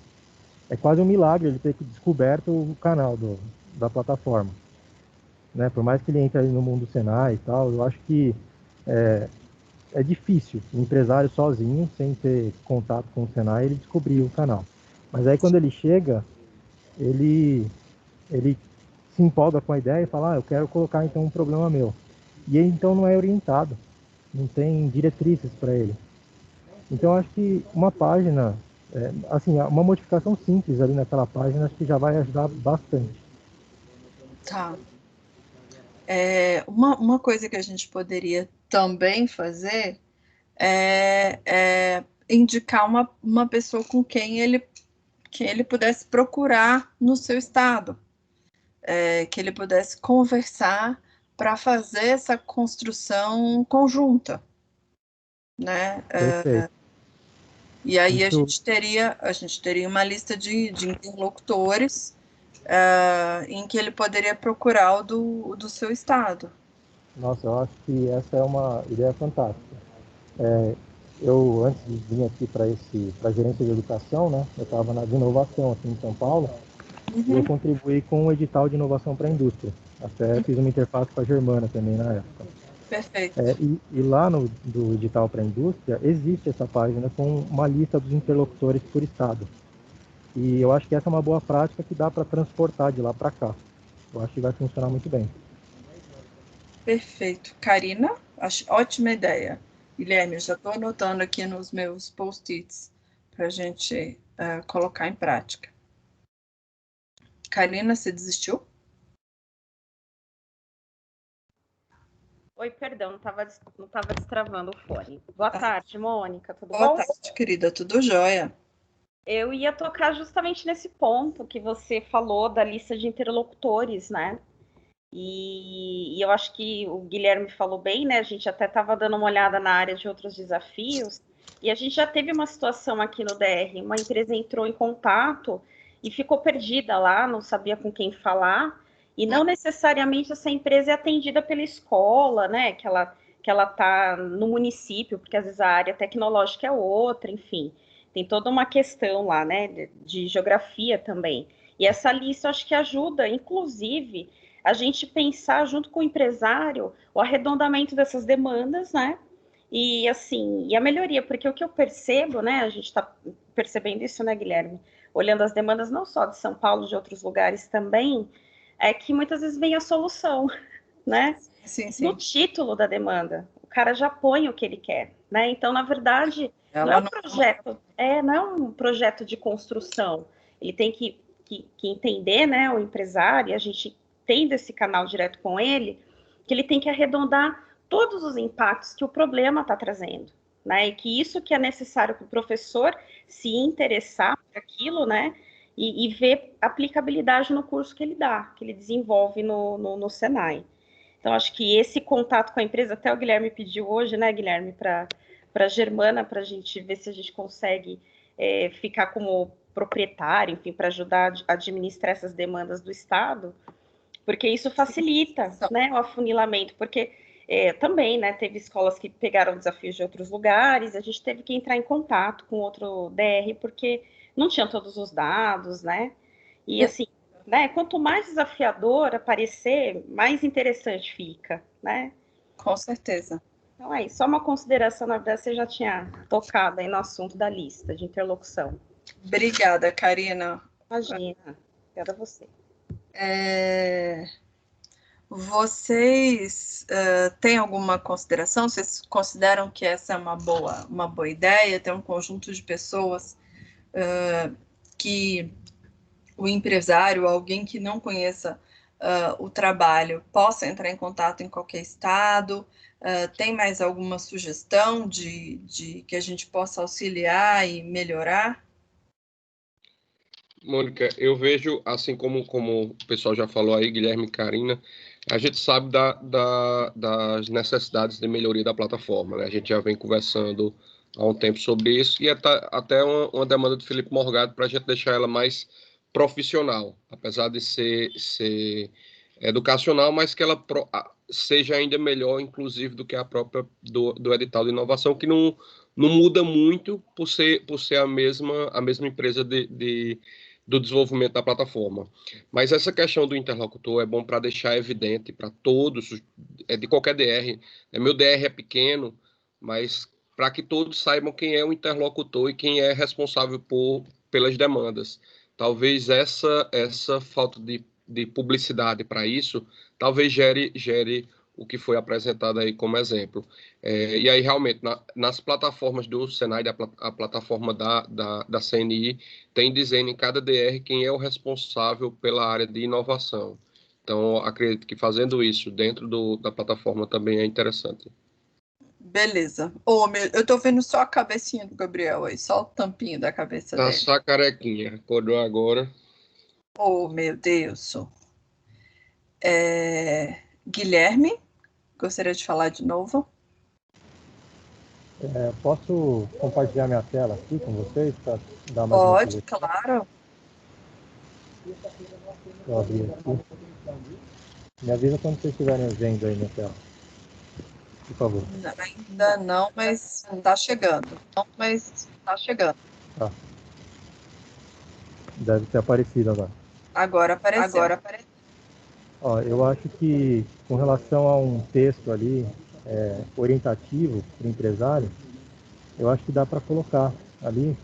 quase um milagre ele ter descoberto o canal da plataforma. Né? Por mais que ele entre ali no mundo do Senai e tal, eu acho que é difícil o empresário sozinho, sem ter contato com o Senai, ele descobrir o canal. Mas aí quando ele chega, ele se empolga com a ideia e fala, eu quero colocar então um problema meu. E ele então não é orientado, não tem diretrizes para ele. Então acho que uma página, assim, uma modificação simples ali naquela página, acho que já vai ajudar bastante. Tá. Uma coisa que a gente poderia também fazer é indicar uma pessoa com quem ele pudesse procurar no seu estado, que ele pudesse conversar para fazer essa construção conjunta, né? Perfeito. E aí Isso... a gente teria uma lista de interlocutores em que ele poderia procurar o do seu estado. Nossa, eu acho que essa é uma ideia fantástica. Eu, antes de vir aqui para a gerência de educação, né, eu estava na de inovação aqui em São Paulo, e eu contribuí com um edital de inovação para a indústria. Até fiz uma interface com a Germana também na época. Perfeito. E lá do edital para a indústria, existe essa página com uma lista dos interlocutores por estado. E eu acho que essa é uma boa prática que dá para transportar de lá para cá. Eu acho que vai funcionar muito bem. Perfeito. Karina, acho ótima ideia. Guilherme, eu já estou anotando aqui nos meus post-its para a gente colocar em prática. Karina, você desistiu? Oi, perdão, não tava destravando o fone. Boa tarde, Mônica, tudo bom? Boa tarde, querida, tudo jóia. Eu ia tocar justamente nesse ponto que você falou da lista de interlocutores, né? E eu acho que o Guilherme falou bem, né? A gente até estava dando uma olhada na área de outros desafios, e a gente já teve uma situação aqui no DR, uma empresa entrou em contato e ficou perdida lá, não sabia com quem falar, e não necessariamente essa empresa é atendida pela escola, né? Que ela está no município, porque às vezes a área tecnológica é outra, enfim. Tem toda uma questão lá, né? De geografia também. E essa lista eu acho que ajuda, inclusive, a gente pensar junto com o empresário o arredondamento dessas demandas, né? E assim, e a melhoria, porque o que eu percebo, né? A gente está percebendo isso, né, Guilherme? Olhando as demandas não só de São Paulo, de outros lugares também, é que muitas vezes vem a solução, né? Sim. No título da demanda, o cara já põe o que ele quer, né? Então, na verdade, não é um projeto de construção. Ele tem que que entender, né, o empresário, e a gente tendo esse canal direto com ele, que ele tem que arredondar todos os impactos que o problema está trazendo, né, e que isso que é necessário para o professor se interessar por aquilo, né, e ver aplicabilidade no curso que ele dá, que ele desenvolve no Senai. Então, acho que esse contato com a empresa, até o Guilherme pediu hoje, né, Guilherme, para a Germana, para a gente ver se a gente consegue ficar como proprietário, enfim, para ajudar a administrar essas demandas do Estado, porque isso facilita, né, o afunilamento, porque também, né, teve escolas que pegaram desafios de outros lugares, a gente teve que entrar em contato com outro DR, porque não tinham todos os dados, né, e assim, né, quanto mais desafiador aparecer, mais interessante fica, né. Com certeza. Então é isso, só uma consideração, na verdade, você já tinha tocado aí no assunto da lista de interlocução. Obrigada, Karina. Imagina, obrigada a você. Vocês têm alguma consideração? Vocês consideram que essa é uma boa ideia, ter um conjunto de pessoas que o empresário, alguém que não conheça o trabalho, possa entrar em contato em qualquer estado? Tem mais alguma sugestão de que a gente possa auxiliar e melhorar? Mônica, eu vejo, assim como o pessoal já falou aí, Guilherme e Karina, a gente sabe das necessidades de melhoria da plataforma, né? A gente já vem conversando há um tempo sobre isso, e até uma demanda do Felipe Morgado para a gente deixar ela mais profissional, apesar de ser educacional, mas que ela seja ainda melhor, inclusive, do que a própria do edital de inovação, que não muda muito por ser a mesma empresa do desenvolvimento da plataforma. Mas essa questão do interlocutor é bom para deixar evidente para todos, de qualquer DR. Meu DR é pequeno, mas para que todos saibam quem é o interlocutor e quem é responsável pelas demandas. Talvez essa falta de publicidade para isso, talvez gere o que foi apresentado aí como exemplo. E aí, realmente, nas plataformas do Senai, a plataforma da CNI, tem dizendo em cada DR quem é o responsável pela área de inovação. Então, acredito que fazendo isso dentro da plataforma também é interessante. Beleza. Eu tô vendo só a cabecinha do Gabriel aí, só o tampinho da cabeça dele. Só a carequinha. Acordou agora. Oh, meu Deus. Guilherme, gostaria de falar de novo? Posso compartilhar minha tela aqui com vocês para dar mais Pode, claro. Vou abrir aqui. Me avisa quando vocês estiverem vendo aí na tela. Por favor. Ainda não, mas está chegando. Tá. Deve ter aparecido agora. Agora apareceu. Ó, eu acho que com relação a um texto ali orientativo para o empresário, eu acho que dá para colocar ali.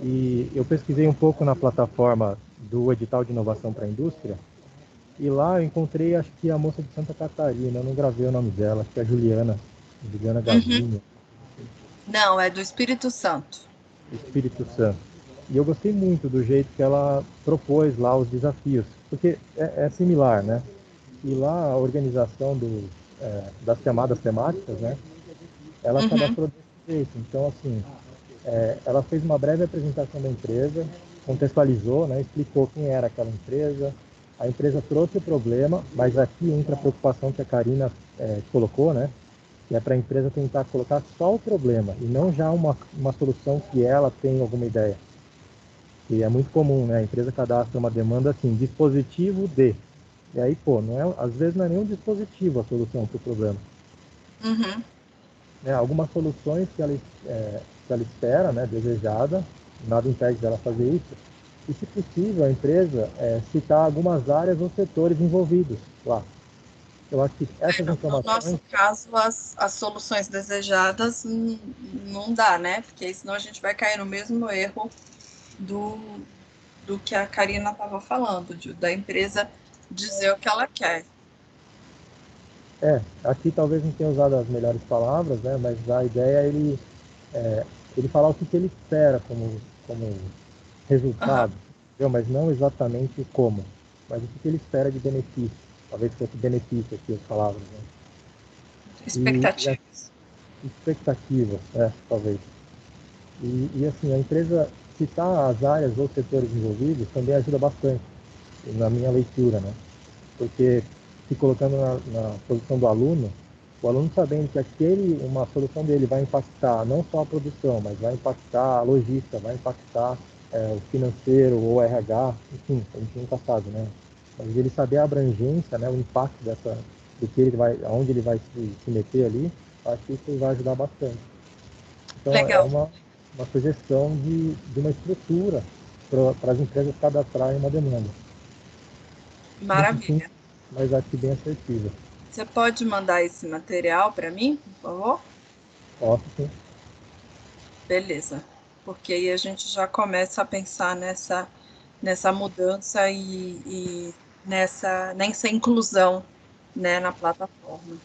E eu pesquisei um pouco na plataforma do edital de inovação para a indústria, e lá eu encontrei, acho que a moça de Santa Catarina, eu não gravei o nome dela, acho que é a Juliana Gavinha. Não, é do Espírito Santo. Espírito Santo. E eu gostei muito do jeito que ela propôs lá os desafios, porque é similar, né? E lá a organização das camadas temáticas, né? Ela cadastrou desse jeito. Então, assim, ela fez uma breve apresentação da empresa, contextualizou, né? Explicou quem era aquela empresa. A empresa trouxe o problema, mas aqui entra a preocupação que a Karina colocou, né? Que é para a empresa tentar colocar só o problema e não já uma solução que ela tem alguma ideia. E é muito comum, né? A empresa cadastra uma demanda assim, dispositivo de. E aí, às vezes não é nem um dispositivo a solução para o problema. Algumas soluções que ela espera, né, desejada, nada impede dela fazer isso. E, se possível, a empresa citar algumas áreas ou setores envolvidos lá. Eu acho que essas informações... No nosso caso, as soluções desejadas não dá, né? Porque senão a gente vai cair no mesmo erro do que a Karina estava falando, da empresa dizer o que ela quer. Aqui talvez não tenha usado as melhores palavras, né? Mas a ideia é ele falar o que ele espera como resultado. entendeu? Mas não exatamente como, mas o que ele espera de benefício. Talvez fosse benefício aqui as palavras, né? Expectativas. Expectativas, talvez. E assim, a empresa citar as áreas ou setores envolvidos também ajuda bastante, na minha leitura, né? Porque se colocando na posição do aluno, o aluno sabendo que uma solução dele vai impactar não só a produção, mas vai impactar a logística, vai impactar o financeiro ou o RH, enfim, a gente nunca sabe, né? Mas ele saber a abrangência, né, o impacto do que aonde ele vai se meter ali, acho que isso vai ajudar bastante. Então Legal. é uma sugestão de uma estrutura para as empresas cadastrarem uma demanda. Maravilha. Muito simples, mas acho que bem assertiva. Você pode mandar esse material para mim, por favor? Posso, sim. Beleza. Porque aí a gente já começa a pensar nessa mudança e nessa inclusão, né, na plataforma.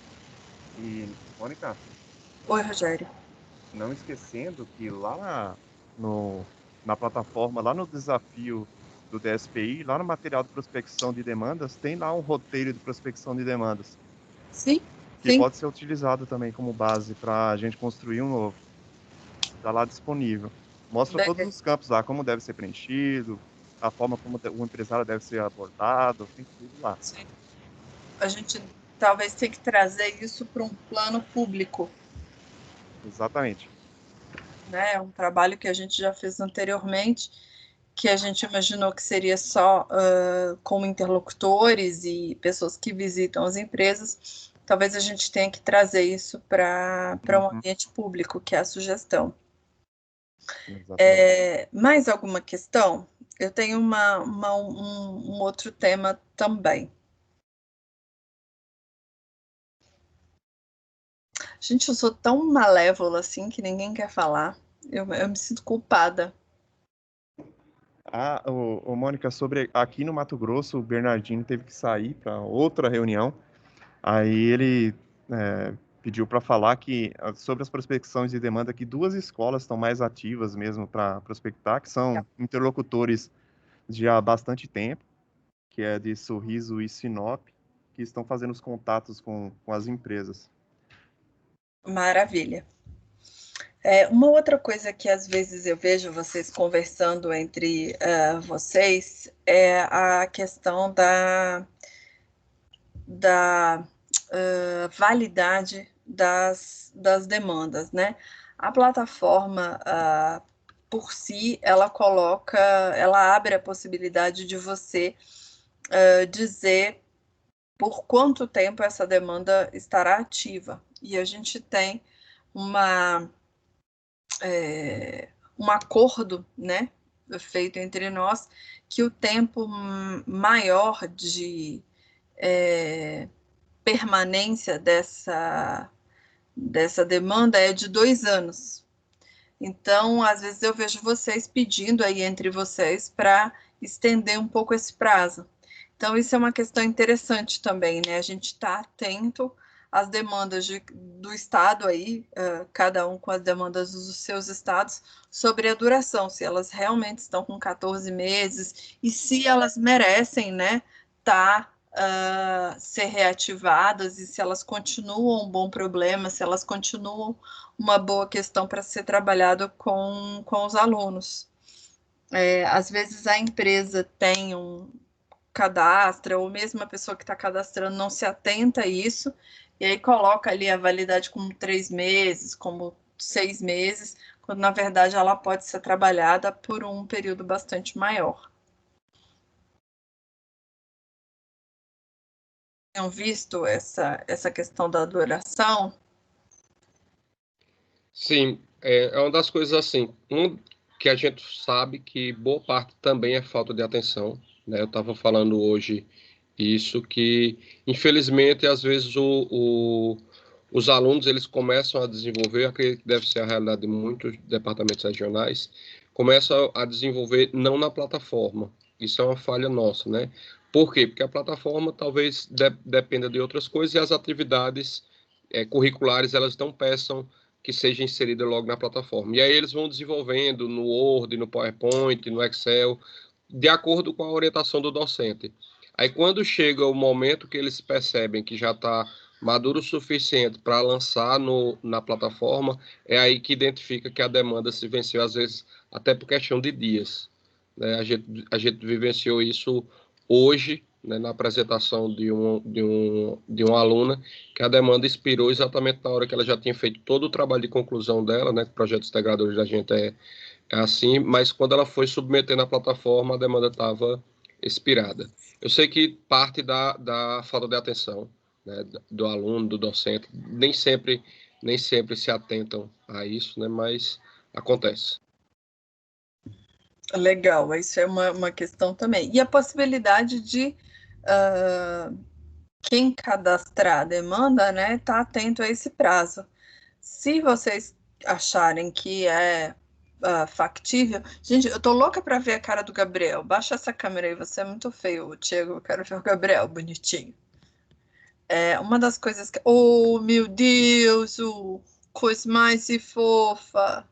E, Mônica, Oi, Rogério. não esquecendo que lá na plataforma, lá no desafio do DSPI, lá no material de prospecção de demandas, tem lá um roteiro de prospecção de demandas. Sim, que sim. pode ser utilizado também como base para a gente construir um novo. Está lá disponível. Mostra todos os campos lá, como deve ser preenchido, a forma como o empresário deve ser abordado, tem tudo lá. Sim. A gente talvez tenha que trazer isso para um plano público. Exatamente. Né? É um trabalho que a gente já fez anteriormente, que a gente imaginou que seria só como interlocutores e pessoas que visitam as empresas. Talvez a gente tenha que trazer isso para um ambiente público, que é a sugestão. Mais alguma questão? Eu tenho um outro tema também. Gente, eu sou tão malévola assim que ninguém quer falar. Eu me sinto culpada. Mônica, sobre aqui no Mato Grosso, o Bernardino teve que sair para outra reunião. Aí ele pediu para falar que sobre as prospecções de demanda, que 2 escolas estão mais ativas mesmo para prospectar, que são interlocutores de há bastante tempo, que é de Sorriso e Sinop, que estão fazendo os contatos com as empresas. Maravilha. Uma outra coisa que às vezes eu vejo vocês conversando entre vocês é a questão da validade das demandas, né? A plataforma, por si, ela abre a possibilidade de você dizer por quanto tempo essa demanda estará ativa. E a gente tem um acordo, né, feito entre nós, que o tempo maior de permanência dessa demanda é de 2 anos. Então, às vezes eu vejo vocês pedindo aí entre vocês para estender um pouco esse prazo. Então, isso é uma questão interessante também, né? A gente está atento às demandas do Estado aí, cada um com as demandas dos seus estados, sobre a duração, se elas realmente estão com 14 meses e se elas merecem, né, ser reativadas e se elas continuam um bom problema, se elas continuam uma boa questão para ser trabalhado com os alunos. Às vezes a empresa tem cadastra, ou mesmo a pessoa que está cadastrando não se atenta a isso, e aí coloca ali a validade como 3 meses, como 6 meses, quando na verdade ela pode ser trabalhada por um período bastante maior. Tenham visto essa questão da duração? Sim, é uma das coisas assim, que a gente sabe que boa parte também é falta de atenção, né? Eu estava falando hoje isso, que infelizmente às vezes os alunos eles começam a desenvolver, acredito que deve ser a realidade de muitos departamentos regionais, começam a desenvolver não na plataforma. Isso é uma falha nossa, né? Por quê? Porque a plataforma talvez dependa de outras coisas e as atividades curriculares elas não peçam que seja inserida logo na plataforma. E aí eles vão desenvolvendo no Word, no PowerPoint, no Excel, de acordo com a orientação do docente. Aí, quando chega o momento que eles percebem que já está maduro o suficiente para lançar na plataforma, é aí que identifica que a demanda se venceu, às vezes, até por questão de dias. Né? A gente vivenciou isso hoje, né, na apresentação de uma aluna, que a demanda expirou exatamente na hora que ela já tinha feito todo o trabalho de conclusão dela, né, que projetos integradores da gente é assim, mas quando ela foi submeter na plataforma, a demanda estava expirada. Eu sei que parte da falta de atenção, né, do aluno, do docente, nem sempre se atentam a isso, né, mas acontece. Legal, isso é uma questão também. E a possibilidade de quem cadastrar a demanda, né, tá atento a esse prazo. Se vocês acharem que é factível... Gente, eu tô louca para ver a cara do Gabriel. Baixa essa câmera aí, você é muito feio, Thiago. Eu quero ver o Gabriel bonitinho. Uma das coisas que... Oh, meu Deus, coisa mais fofa.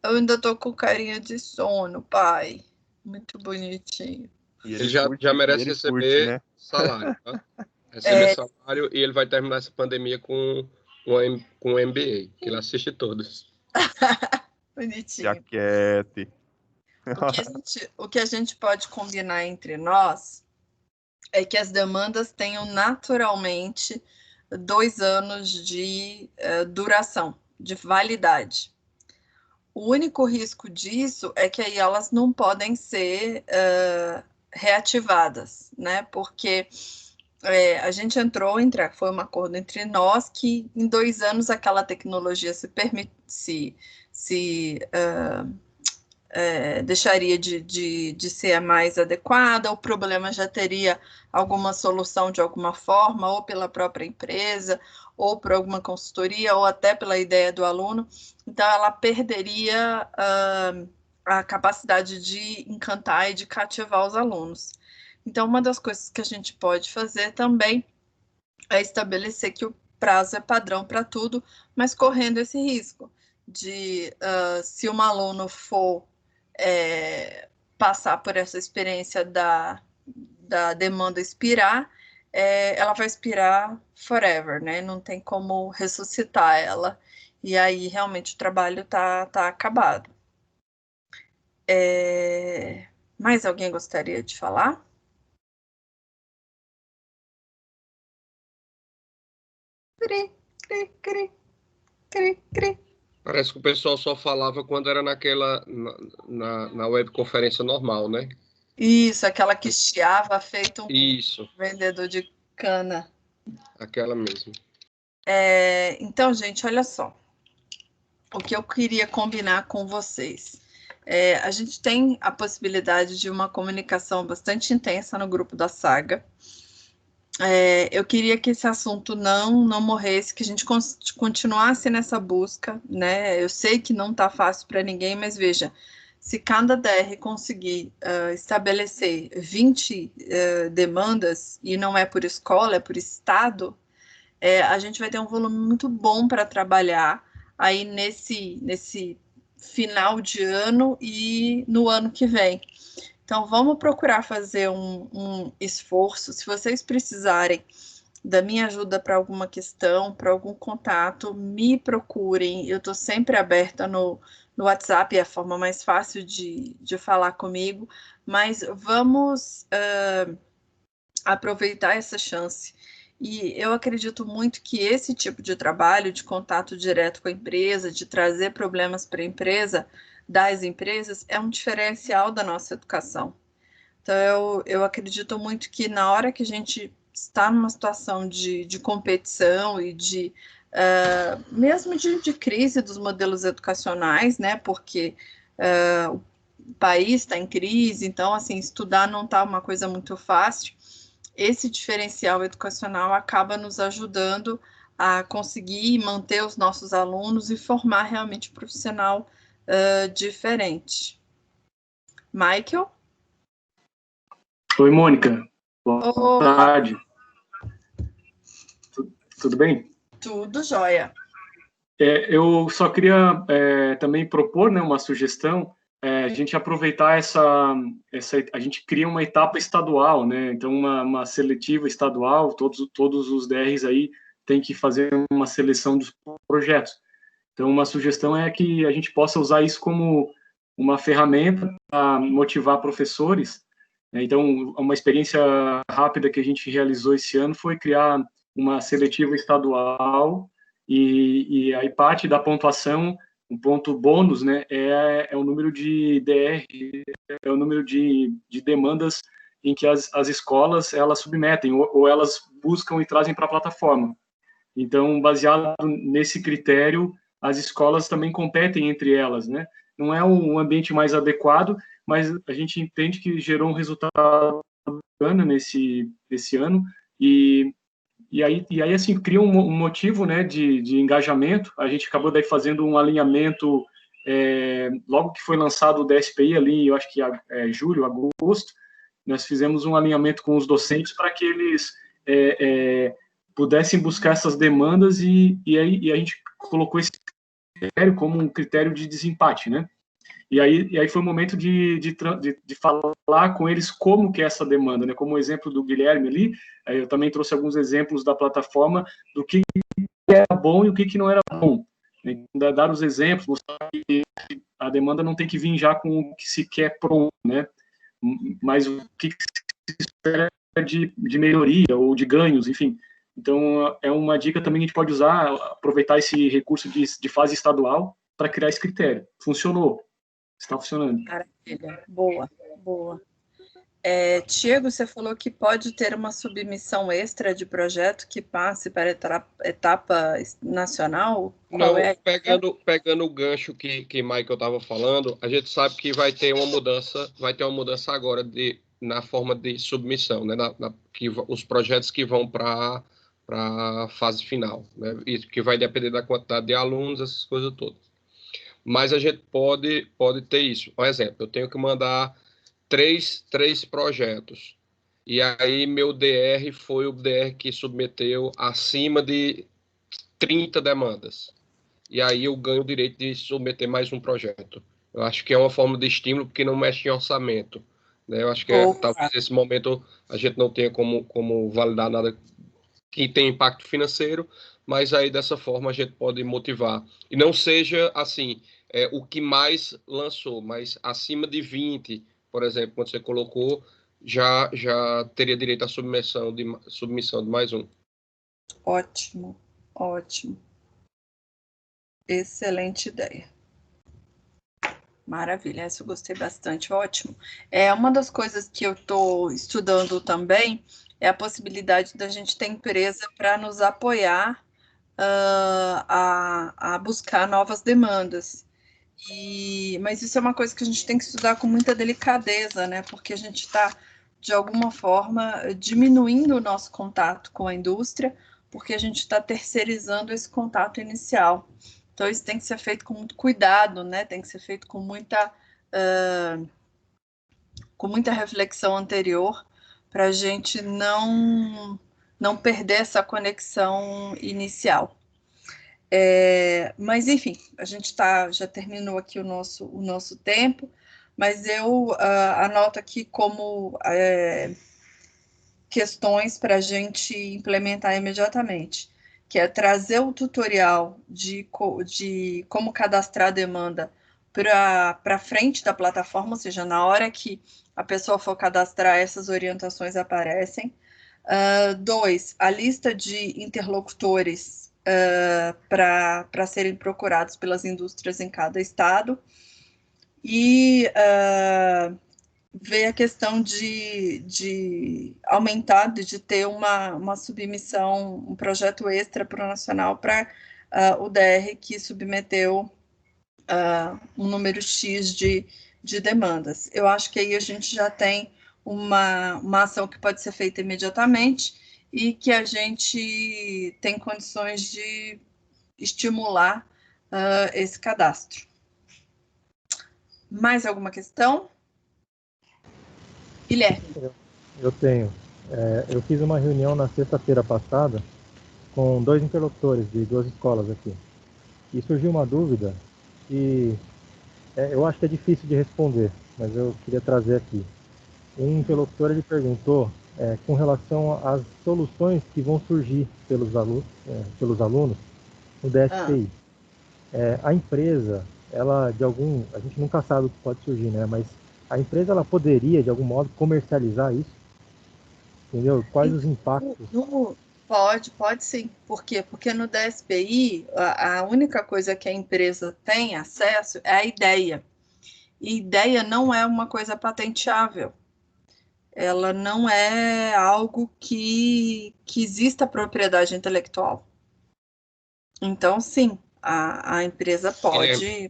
Eu ainda tô com carinha de sono, pai. Muito bonitinho. E Ele já merece receber, né, salário, tá? Receber salário, e ele vai terminar essa pandemia com um MBA, que ele assiste todos. Bonitinho. Jaquete. O que a gente pode combinar entre nós é que as demandas tenham naturalmente 2 anos de duração, de validade. O único risco disso é que aí elas não podem ser reativadas, né? Porque a gente entrou, foi um acordo entre nós que em 2 anos aquela tecnologia deixaria de ser a mais adequada, o problema já teria alguma solução de alguma forma, ou pela própria empresa, ou por alguma consultoria, ou até pela ideia do aluno. Então, ela perderia a capacidade de encantar e de cativar os alunos. Então, uma das coisas que a gente pode fazer também é estabelecer que o prazo é padrão para tudo, mas correndo esse risco de, se um aluno for passar por essa experiência da demanda expirar, ela vai expirar forever, né? Não tem como ressuscitar ela. E aí, realmente, o trabalho tá acabado. Mais alguém gostaria de falar? Cri, cri, cri, cri, cri. Parece que o pessoal só falava quando era na webconferência normal, né? Isso, aquela que chiava feito um Isso. Vendedor de cana. Aquela mesmo. Então, gente, olha só. O que eu queria combinar com vocês. A gente tem a possibilidade de uma comunicação bastante intensa no grupo da Saga. Eu queria que esse assunto não morresse, que a gente continuasse nessa busca, né? Eu sei que não está fácil para ninguém, mas veja, se cada DR conseguir estabelecer 20 demandas, e não é por escola, é por estado, a gente vai ter um volume muito bom para trabalhar aí nesse final de ano e no ano que vem. Então, vamos procurar fazer um esforço. Se vocês precisarem da minha ajuda para alguma questão, para algum contato, me procurem. Eu estou sempre aberta no WhatsApp, é a forma mais fácil de falar comigo. Mas vamos aproveitar essa chance. E eu acredito muito que esse tipo de trabalho, de contato direto com a empresa, de trazer problemas para a empresa, das empresas, é um diferencial da nossa educação. Então, eu acredito muito que na hora que a gente está numa situação de competição e mesmo de crise dos modelos educacionais, né, porque o país está em crise, então, assim, estudar não está uma coisa muito fácil. Esse diferencial educacional acaba nos ajudando a conseguir manter os nossos alunos e formar realmente um profissional diferente. Michael? Oi, Mônica. Boa tarde. Tudo bem? Tudo jóia. Eu só queria também propor, né, uma sugestão. a gente aproveitar a gente cria uma etapa estadual, né? Então, uma seletiva estadual, todos os DRs aí têm que fazer uma seleção dos projetos. Então, uma sugestão é que a gente possa usar isso como uma ferramenta para motivar professores. Então, uma experiência rápida que a gente realizou esse ano foi criar uma seletiva estadual e aí parte da pontuação, um ponto bônus, né, é o número de DR, é o número de demandas em que as escolas elas submetem ou elas buscam e trazem para a plataforma. Então, baseado nesse critério, as escolas também competem entre elas, né? Não é um ambiente mais adequado, mas a gente entende que gerou um resultado bacana nesse ano e aí assim cria um motivo, né, de engajamento. A gente acabou daí fazendo um alinhamento logo que foi lançado o DSPI ali, eu acho que julho, agosto, nós fizemos um alinhamento com os docentes para que eles pudessem buscar essas demandas e aí a gente colocou esse critério como um critério de desempate, né? E aí foi o momento de falar com eles como que é essa demanda, né? Como o exemplo do Guilherme ali, eu também trouxe alguns exemplos da plataforma do que era bom e o que não era bom. Dar os exemplos, mostrar que a demanda não tem que vir já com o que se quer pronto, né? Mas o que se espera de melhoria ou de ganhos, enfim. Então, é uma dica também que a gente pode usar, aproveitar esse recurso de fase estadual para criar esse critério. Funcionou. Está funcionando. Maravilha. Boa, boa. Tiago, você falou que pode ter uma submissão extra de projeto que passe para a etapa nacional? Não, pegando o gancho que Michael estava falando, a gente sabe que vai ter uma mudança agora na forma de submissão, né? Os projetos que vão para a fase final, né? Isso que vai depender da quantidade de alunos, essas coisas todas. Mas a gente pode ter isso. Por exemplo, eu tenho que mandar três projetos. E aí meu DR foi o DR que submeteu acima de 30 demandas. E aí eu ganho o direito de submeter mais um projeto. Eu acho que é uma forma de estímulo, porque não mexe em orçamento, né? Eu acho que talvez nesse momento a gente não tenha como validar nada que tem impacto financeiro, mas aí dessa forma a gente pode motivar. E não seja assim, o que mais lançou, mas acima de 20, por exemplo, quando você colocou, já teria direito à submissão de mais um. Ótimo, ótimo. Excelente ideia. Maravilha, essa eu gostei bastante, ótimo. Uma das coisas que eu estou estudando também é a possibilidade da gente ter empresa para nos apoiar a buscar novas demandas. Mas isso é uma coisa que a gente tem que estudar com muita delicadeza, né? Porque a gente está, de alguma forma, diminuindo o nosso contato com a indústria, porque a gente está terceirizando esse contato inicial. Então, isso tem que ser feito com muito cuidado, né? Tem que ser feito com muita reflexão anterior, para a gente não perder essa conexão inicial. Mas, enfim, a gente já terminou aqui o nosso tempo, mas eu anoto aqui como questões para a gente implementar imediatamente, que é trazer o tutorial de como cadastrar a demanda para frente da plataforma, ou seja, na hora que a pessoa for cadastrar, essas orientações aparecem. 2, a lista de interlocutores para serem procurados pelas indústrias em cada estado. E ver a questão de aumentar, de ter uma submissão, um projeto extra para o nacional para o DR que submeteu um número X de demandas. Eu acho que aí a gente já tem uma ação que pode ser feita imediatamente e que a gente tem condições de estimular esse cadastro. Mais alguma questão? Guilherme. Eu tenho. Eu fiz uma reunião na sexta-feira passada com 2 interlocutores de 2 escolas aqui. E surgiu uma dúvida, e Eu acho que é difícil de responder, mas eu queria trazer aqui. Um interlocutor ele perguntou com relação às soluções que vão surgir pelos alunos no DSPI. A empresa, a gente nunca sabe o que pode surgir, né? Mas a empresa ela poderia de algum modo comercializar isso, entendeu? Quais os impactos? Pode sim. Por quê? Porque no DSPI, a única coisa que a empresa tem acesso é a ideia. E ideia não é uma coisa patenteável. Ela não é algo que exista propriedade intelectual. Então, sim, a empresa pode...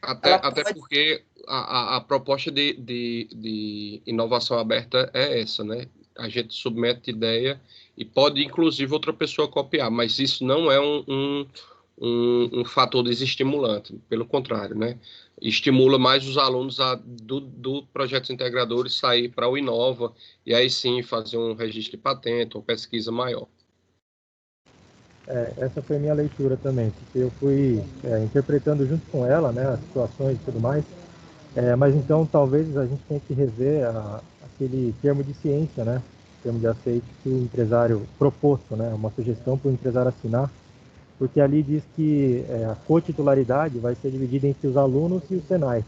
Até porque a proposta de inovação aberta é essa, né? A gente submete ideia e pode, inclusive, outra pessoa copiar, mas isso não é um fator desestimulante, pelo contrário, né? Estimula mais os alunos do projetos integradores sair para o Inova e aí sim fazer um registro de patente ou pesquisa maior. Essa foi a minha leitura também, porque eu fui interpretando junto com ela, né, as situações e tudo mais, mas então talvez a gente tenha que rever aquele termo de ciência, né, termo de aceite que o empresário proposto, né, uma sugestão para o empresário assinar, porque ali diz que a cotitularidade vai ser dividida entre os alunos e o Senai,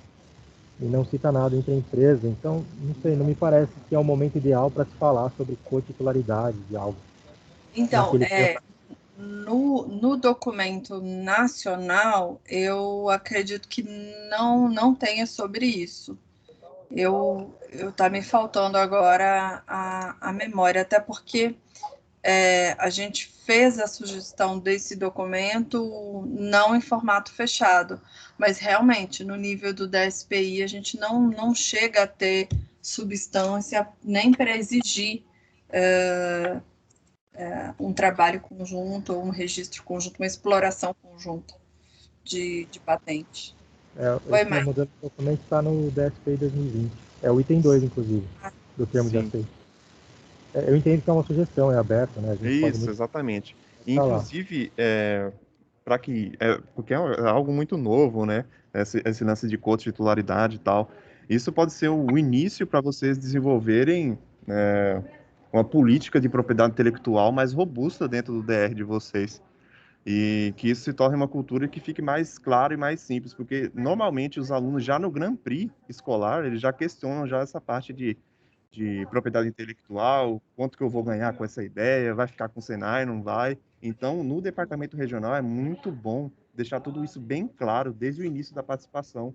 e não cita nada entre a empresa, então, não sei, não me parece que é o momento ideal para se falar sobre cotitularidade de algo. Então, no documento nacional, eu acredito que não tenha sobre isso. Tá me faltando agora a memória, até porque a gente fez a sugestão desse documento não em formato fechado, mas realmente no nível do DSPI a gente não chega a ter substância nem para exigir um trabalho conjunto, ou um registro conjunto, uma exploração conjunta de patente. Esse modelo de documento está no DSPI 2020. É o item 2, inclusive, do termo de aceite. Eu entendo que é uma sugestão, é aberta, né? A gente Isso, exatamente. Inclusive, porque é algo muito novo, né? Esse lance de cotitularidade e tal. Isso pode ser o início para vocês desenvolverem uma política de propriedade intelectual mais robusta dentro do DR de vocês. E que isso se torne uma cultura que fique mais clara e mais simples, porque normalmente os alunos já no Grand Prix escolar, eles já questionam já essa parte de propriedade intelectual, quanto que eu vou ganhar com essa ideia, vai ficar com o Senai, não vai. Então, no departamento regional é muito bom deixar tudo isso bem claro desde o início da participação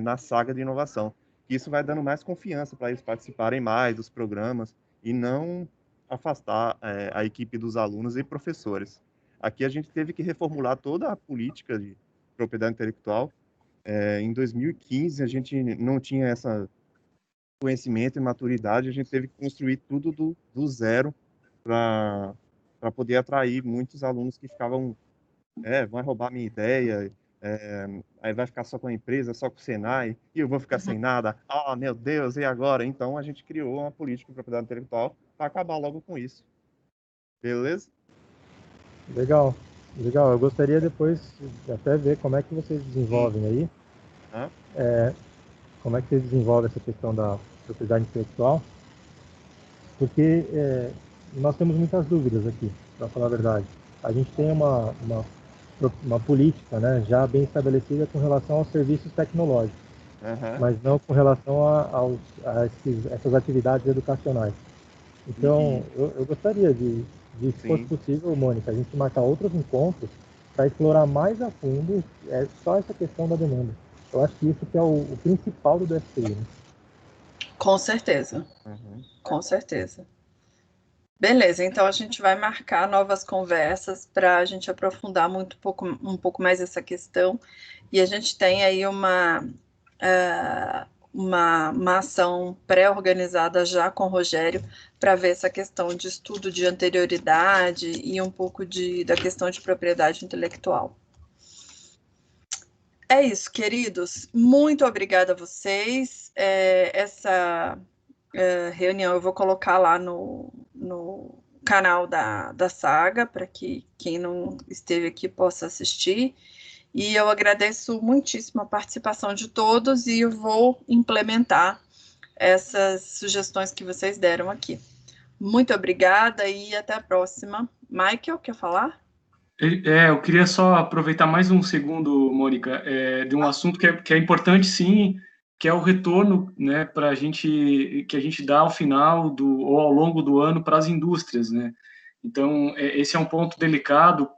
na saga de inovação. Isso vai dando mais confiança para eles participarem mais dos programas e não afastar a equipe dos alunos e professores. Aqui a gente teve que reformular toda a política de propriedade intelectual. Em 2015, a gente não tinha essa conhecimento e maturidade, a gente teve que construir tudo do zero para poder atrair muitos alunos que ficavam, vai roubar minha ideia, aí vai ficar só com a empresa, só com o Senai, e eu vou ficar sem nada. Ah, meu Deus, e agora? Então a gente criou uma política de propriedade intelectual para acabar logo com isso. Beleza? Legal. Eu gostaria depois de até ver como é que vocês desenvolvem aí. Como é que vocês desenvolvem essa questão da propriedade intelectual? Porque nós temos muitas dúvidas aqui, para falar a verdade. A gente tem uma política, né, já bem estabelecida com relação aos serviços tecnológicos, mas não com relação a essas atividades educacionais. Então, eu gostaria de, se fosse possível, Mônica, a gente marcar outros encontros para explorar mais a fundo só essa questão da demanda. Eu acho que isso que é o principal do DSPI, né? Com certeza. Com certeza. Beleza, então a gente vai marcar novas conversas para a gente aprofundar um pouco mais essa questão. E a gente tem aí uma ação pré-organizada já com o Rogério para ver essa questão de estudo de anterioridade e um pouco da questão de propriedade intelectual. É isso, queridos. Muito obrigada a vocês. Essa reunião eu vou colocar lá no canal da Saga, para que quem não esteve aqui possa assistir. E eu agradeço muitíssimo a participação de todos e eu vou implementar essas sugestões que vocês deram aqui. Muito obrigada e até a próxima. Michael, quer falar? Eu queria só aproveitar mais um segundo, Mônica, de um assunto que é importante, sim, que é o retorno, né, que a gente dá ao final ou ao longo do ano para as indústrias, né? Então, esse é um ponto delicado,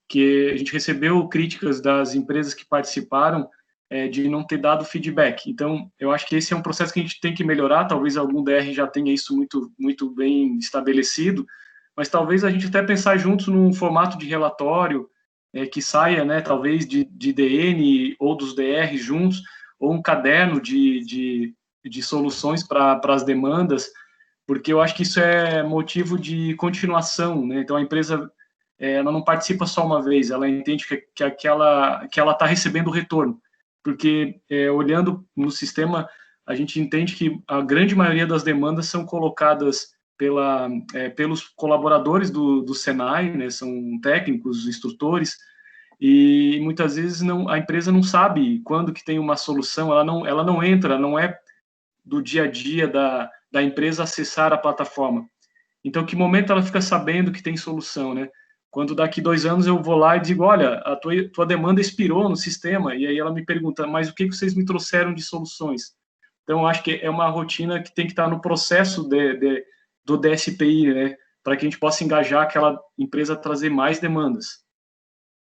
que a gente recebeu críticas das empresas que participaram de não ter dado feedback. Então, eu acho que esse é um processo que a gente tem que melhorar. Talvez algum DR já tenha isso muito bem estabelecido, mas talvez a gente até pensar juntos num formato de relatório que saia, né, talvez de DN ou dos DRs juntos, ou um caderno de soluções para as demandas, porque eu acho que isso é motivo de continuação, né? Então, a empresa ela não participa só uma vez, ela entende que ela está recebendo o retorno, porque olhando no sistema, a gente entende que a grande maioria das demandas são colocadas pelos colaboradores do Senai, né, são técnicos, instrutores, e muitas vezes a empresa não sabe quando que tem uma solução, ela não entra, não é do dia a dia da empresa acessar a plataforma. Então, que momento ela fica sabendo que tem solução, né? Quando daqui 2 anos eu vou lá e digo, olha, a tua demanda expirou no sistema, e aí ela me pergunta, mas o que vocês me trouxeram de soluções? Então, eu acho que é uma rotina que tem que estar no processo do DSPI, né? Para que a gente possa engajar aquela empresa a trazer mais demandas.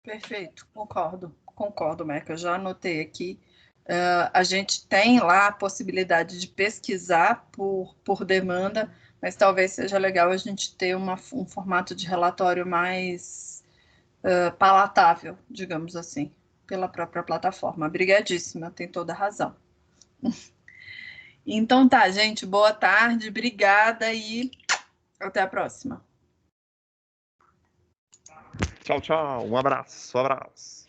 Perfeito, concordo, Meca, eu já anotei aqui. A gente tem lá a possibilidade de pesquisar por demanda, mas talvez seja legal a gente ter um formato de relatório mais palatável, digamos assim, pela própria plataforma. Obrigadíssima, tem toda a razão. Então tá, gente, boa tarde, obrigada e até a próxima. Tchau, tchau. Um abraço.